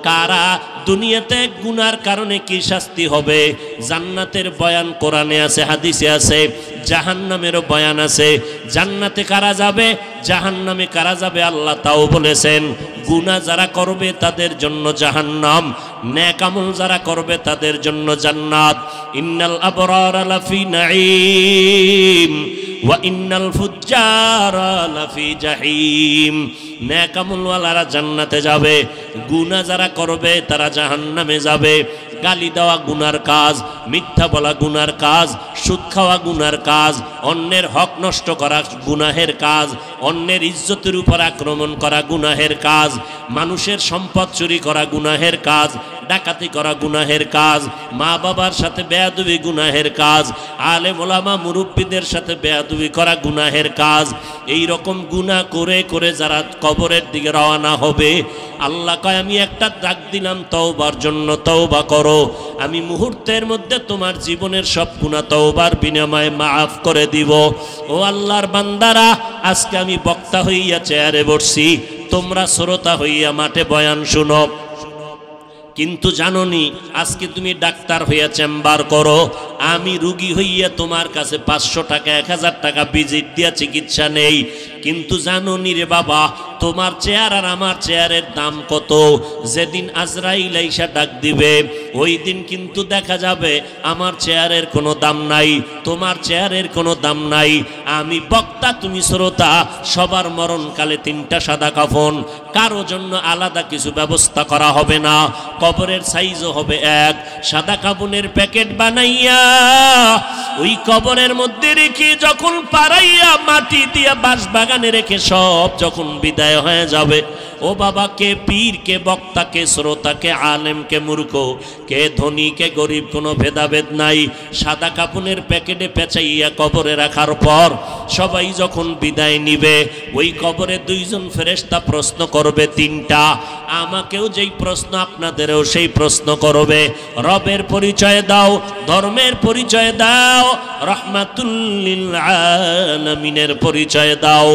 কারা দুনিয়াতে গুনার কারণে কি শাস্তি হবে, জান্নাতের বয়ান কোরআনে আছে, হাদিসে আছে। জাহান্নামেরও বয়ান আছে। জান্নাতে কারা যাবে, জাহান্নামে কারা যাবে আল্লাহ তাও বলেছেন। গুনাহ যারা করবে তাদের জন্য জাহান্নাম, নেক আমল যারা করবে তাদের জন্য জান্নাত। ইন্নাল আবরারা লাফি নাঈম ওয়া ইন্নাল ফুজ্জারা লাফি জাহিম। নেক আমলওয়ালারা জান্নাতে যাবে, গুনাহ যারা করবে তারা জাহান্নামে যাবে। গালি দেওয়া গুনার কাজ, মিথ্যা বলা গুনার কাজ, সুদ খাওয়া গুনার কাজ, অন্যের হক নষ্ট করা গুনাহের কাজ, অন্যের ইজ্জতের উপর আক্রমণ করা গুনাহের কাজ, মানুষের সম্পদ চুরি করা গুনাহের কাজ, ডাকাতি করা গুনাহের কাজ, মা বাবার সাথে বেয়াদবি গুনাহের কাজ, আলেম ওলামা মুরব্বীদের সাথে বেয়াদবি করা গুনাহের কাজ। এই রকম গুনাহ করে করে যারা কবরের দিকে রওনা হবে, আল্লাহ কয় আমি একটা ডাক দিলাম তওবার জন্য, তওবা করো, আমি মুহূর্তের মধ্যে তোমার জীবনের সব গুনাহ তওবার বিনিময়ে মাফ করে দিব। ও আল্লাহর বান্দারা, আজকে আমি বক্তা হইয়া চেয়ারে বসছি, তোমরা শ্রোতা হইয়া মাঠে বয়ান শুনো। কিন্তু জানোনি আজকে তুমি ডাক্তার হইয়া চেম্বার করো, আমি রুগী হইয়া তোমার কাছে 500 টাকা 1000 টাকা ভিজিট দিয়া চিকিৎসা নেই। কিন্তু জানোনি রে বাবা, তোমার চেয়ার আর আমার চেয়ারের দাম কত? যেদিন আজরাইল আইসা ডাক দিবে ওই দিন কিন্তু দেখা যাবে আমার চেয়ারের কোনো দাম নাই, তোমার চেয়ারের কোনো দাম নাই। আমি বক্তা, তুমি শ্রোতা, সবার মরণকালে 3টা সাদা কাফন, কারো জন্য আলাদা কিছু ব্যবস্থা করা হবে না। কবরের সাইজও হবে এক। সাদা কাফনের প্যাকেট বানাইয়া ওই কবরের মধ্যে রেখে যখন পাড়াইয়া মাটি দিয়া বাঁশ বাগানে রেখে সব যখন বিদায় হয়ে যাবে, ও বাবা, কে পীর, কে বক্তা, কে শ্রোতা, কে আলেম, কে মূর্খ, কে ধনী, কে গরিব, কোনো ভেদাভেদ নাই। সাদা কাপনের প্যাকেটে পেঁচাইয়া কবরে রাখার পর সবাই যখন বিদায় নিবে, ওই কবরে 2 জন ফেরেশতা প্রশ্ন করবে 3টা। আমাকেও যেই প্রশ্ন, আপনাদেরও সেই প্রশ্ন করবে। রবের পরিচয় দাও, ধর্মের পরিচয় দাও, রাহমাতুল লিল আলামিনের পরিচয় দাও।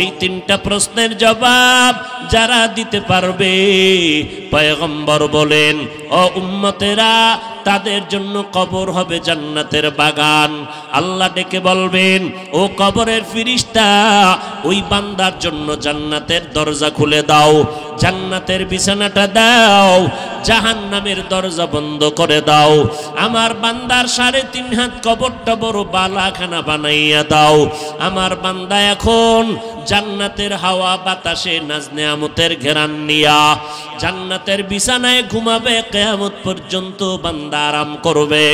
এই 3টা প্রশ্নের জবাব যারা দিতে পারবে, পয়গম্বর বলেন, ও উম্মতেরা, তাদের জন্য কবর হবে জান্নাতের বাগান। আল্লাহ ডেকে বলবেন, ও কবরের ফেরেশতা, ওই বান্দার জন্য জান্নাতের দরজা খুলে দাও, জান্নাতের বিছানাটা দাও, জাহান্নামের দরজা বন্ধ করে দাও। আমার বান্দার 3.5 হাত কবরটা বড় বালাখানা বানাইয়া দাও। আমার বান্দা এখন জান্নাতের হাওয়া বাতাসে নাজ নেয়ামতের ঘেরান নিয়া জান্নাতের বিছানায় ঘুমাবে, কিয়ামত পর্যন্ত বান্দা আরাম করবে।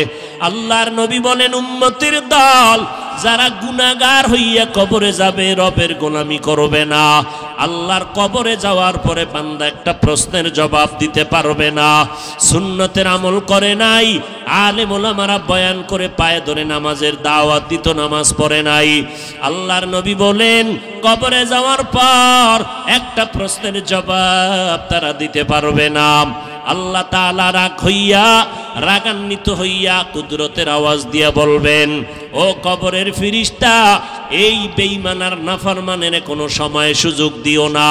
আল্লাহর নবী বলেন, উম্মতের দল যারা গুনাহগার হইয়া কবরে যাবে, রবের গোলামি করবে না, আল্লাহর কবরে যাওয়ার পরে বান্দা একটা প্রশ্নের জবাব দিতে পারবে না। সুন্নতের আমল করে নাই, আলেম ওলামারা বয়ান করে পায়ে ধরে নামাজের দাওয়াত দিত, নামাজ পড়ে নাই। আল্লাহর নবী বলেন, কবরে যাওয়ার পর একটা প্রশ্নের জবাব তারা দিতে পারবে না। আল্লাহ তাআলা রাগান্বিত হইয়া কুদরতের আওয়াজ দিয়া বলবেন, ও কবরের ফেরেশতা, এই বেঈমান আর নাফরমানের কোনো সময় সুযোগ দিও না।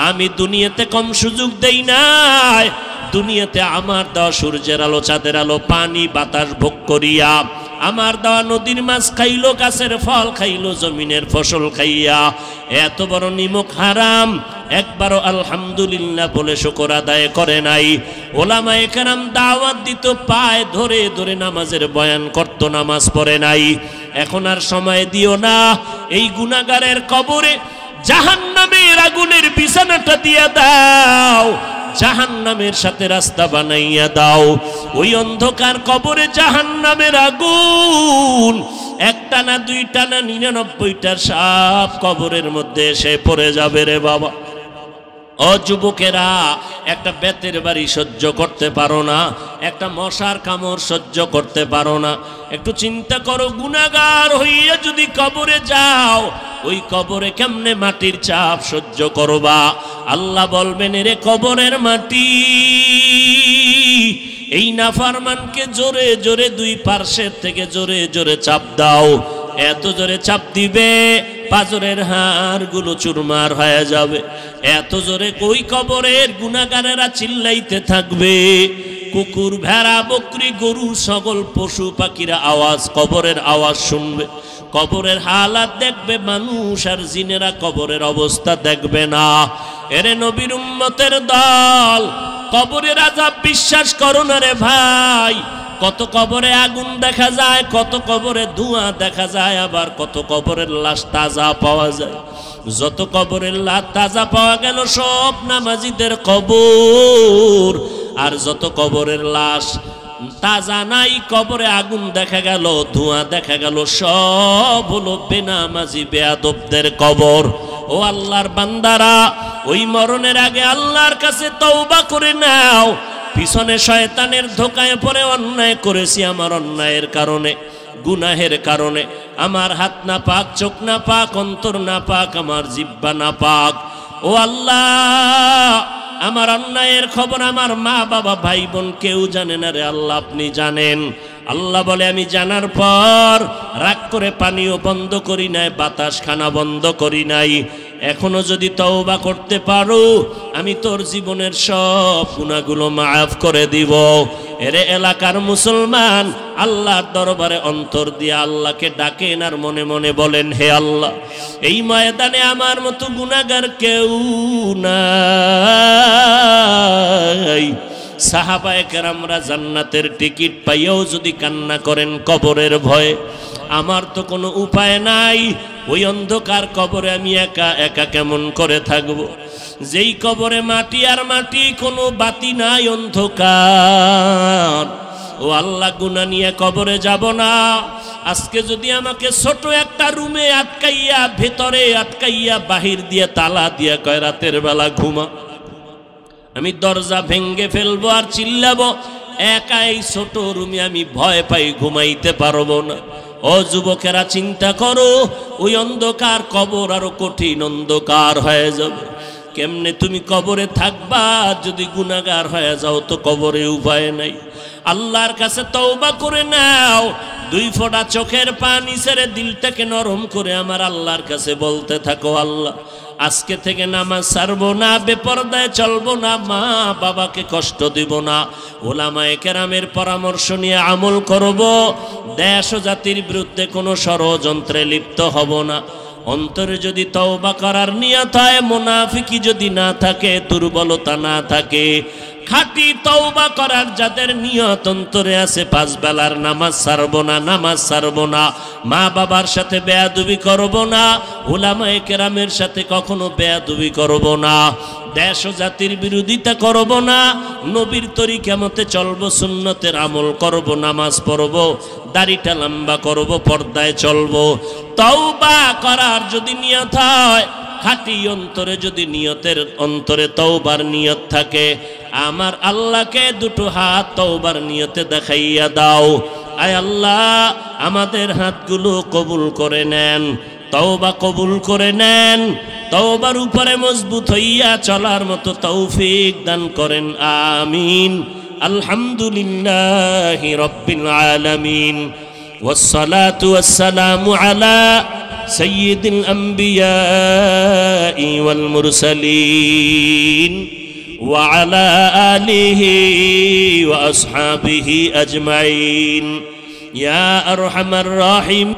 আমি দুনিয়াতে কম সুযোগ দেই নাই। দুনিয়াতে আমার দেওয়া সূর্যের আলো, চাঁদের আলো, পানি বাতাস ভোগ করিয়া, আমার দেওয়া নদীর মাছ খাইলো, গাছের ফল খাইলো, জমিনের ফসল খাইয়া এত বড় নিমক হারাম, একবারও আলহামদুলিল্লাহ বলে শুকর আদায় করে নাই। ওলামায়ে কেরাম দাওয়াত দিত, পায়ে ধরে ধরে নামাজের বয়ান করত, নামাজ পড়ে নাই। এখন আর সময় দিও না। এই গুনাহগারের কবরে জাহান্নামের আগুনের বিছানাটা দিয়া দাও, জাহান্নামের সাথে রাস্তা বানাইয়া দাও। ওই অন্ধকার কবরে জাহান্নামের আগুন 1টা না 2টা না 99টা সাপ কবরের মধ্যে এসে পড়ে যাবে রে বাবা। ও যুবকেরা, একটা বেতের বাড়ি সহ্য করতে পারো না, একটা মশার কামড় সহ্য করতে পারো না। একটু চিন্তা করো, গুনাহগার হইয়া যদি কবরে যাও, ওই কবরে কেমনে মাটির চাপ সহ্য করবা? আল্লাহ বলবেন, রে কবরের মাটি, এই নাফরমানকে জোরে জোরে 2 পার্শ্বের থেকে জোরে জোরে চাপ দাও। এত জোরে চাপ দিবে পাজরের হাড়গুলো চুরমার হয়ে যাবে। এত জোরে ওই কবরের গুনাহগারেরা চিল্লাইতে থাকবে। কুকুর, ভেড়া, বকরি, গরু, ছাগল, পশু পাখিরা আওয়াজ, কবরের আওয়াজ শুনবে। কবরের হালাত দেখবে মানুষ, আর জিনেরা কবরের অবস্থা দেখবে না। এরে নবীর উম্মতের দল, কবরের আযাব বিশ্বাস করো না রে ভাই। কত কবরে আগুন দেখা যায়, কত কবরে ধোঁয়া দেখা যায়, আবার কত কবরের লাশ তাজা পাওয়া যায়। যত কবরের লাশ তাজা পাওয়া গেল সব নামাজীদের কবর, আর যত কবরের লাশ তাজা নাই, কবরে আগুন দেখা গেল, ধোঁয়া দেখা গেল, সব হলো বেনামাজি বেয়াদবদের কবর। ও আল্লাহর বান্দারা, ওই মরণের আগে আল্লাহর কাছে তওবা করে নাও। পিছনে শয়তানের ধোকায় পড়ে অন্যায় করেছি, আমার অন্যায়ের কারণে, গুনাহের কারণে আমার হাত না পাক, চোখ না পাক, অন্তর না পাক, আমার জিহ্বা না পাক। ও আল্লাহ, আমার অন্যায়ের খবর আমার মা বাবা ভাই বোন কেউ জানে না রে আল্লাহ, আপনি জানেন। আল্লাহ বলে আমি জানার পর রাগ করে পানিও বন্ধ করি নাই, বাতাস খানা বন্ধ করি নাই। এখনো যদি তওবা করতে পারো, আমি তোর জীবনের সব গুনাহগুলো মাফ করে দিব। এরে এলাকার মুসলমান, আল্লাহর দরবারে অন্তর দিয়ে আল্লাহকে ডাকেন আর মনে মনে বলেন, হে আল্লাহ, এই ময়দানে আমার মতো গুনাহগার কেউ নাই। সাহাবায়ে কেরামরা জান্নাতের টিকিট পাইয়াও যদি কান্না করেন কবরের ভয়ে, আমার তো কোনো উপায় নাই। ওই অন্ধকার কবরে আমি একা একা কেমন করে থাকব? যেই কবরে মাটি আর মাটি, কোনো বাতি নাই, অন্ধকার। ও আল্লাহ, গুনাহ নিয়ে কবরে যাব না। আজকে যদি আমাকে ছোট একটা রুমে আটকাইয়া, ভেতরে আটকাইয়া, বাহির দিয়ে তালা দিয়া কয় রাতের বেলা ঘুমা, আমি দরজা ভেঙ্গে ফেলবো আর চিল্লাবো, একা এই ছোট রুমে আমি ভয় পাই, ঘুমাইতে পারবো না। ও যুবকেরা, চিন্তা করো, ওই অন্ধকার কবর আরো কঠিন অন্ধকার হয়ে যাবে। কেমনে তুমি কবরে থাকবা? যদি গুনাহগার হয়ে যাও তো কবরে উপায় নাই। আল্লাহর কাছে তওবা করে নাও। দুই ফোঁটা চোখের পানি ছেড়ে দিলটাকে নরম করে আমার আল্লাহর কাছে বলতে থাকো, আল্লাহ, আজকে থেকে নামাজ ছাড়বো না, বেপরদায় চলবো না, মা বাবাকে কষ্ট দিব না, ওলামায়ে কেরামের পরামর্শ নিয়ে আমল করব, দেশ ও জাতির বিরুদ্ধে কোনো ষড়যন্ত্রে লিপ্ত হব না। অন্তরে যদি তওবা করার নিয়ত হয়, মুনাফিকি যদি না থাকে, দুর্বলতা না থাকে, খাঁটি তওবা করার যাদের নিয়ত অন্তরে আছে, পাঁচ বেলার নামাজ ছাড়বো না, নামাজ ছাড়বো না, মা বাবার সাথে বেয়াদবি করব না, উলামায়ে কেরামের সাথে কখনো বেয়াদবি করব না, দেশ ও জাতির বিরোধিতা করব না, নবীর তরিকা মতে চলবো, সুন্নতের আমল করব, নামাজ পড়ব, দাড়িটা লম্বা করব, পর্দায় চলবো। তওবা করার যদি নিয়ত হয়, খাঁটি অন্তরে যদি নিয়তের অন্তরে তওবার নিয়ত থাকে, আমার আল্লাহকে দুটো হাত তওবার নিয়তে দেখাইয়া দাও। আয় আল্লাহ, আমাদের হাতগুলো কবুল করে নেন, তওবা কবুল করে নেন, তওবার উপরে মজবুত হইয়া চলার মতো তৌফিক দান করেন, আমিন। আলহামদুলিল্লাহি রাব্বিল আলামিন, ওয়াসসালাতু ওয়াসসালামু আলা সাইয়্যিদিল আম্বিয়াই ওয়াল মুরসালিন ওয়া আলা আলিহি ওয়া আসহাবিহি আজমাইন, ইয়া আরহামার রাহিম।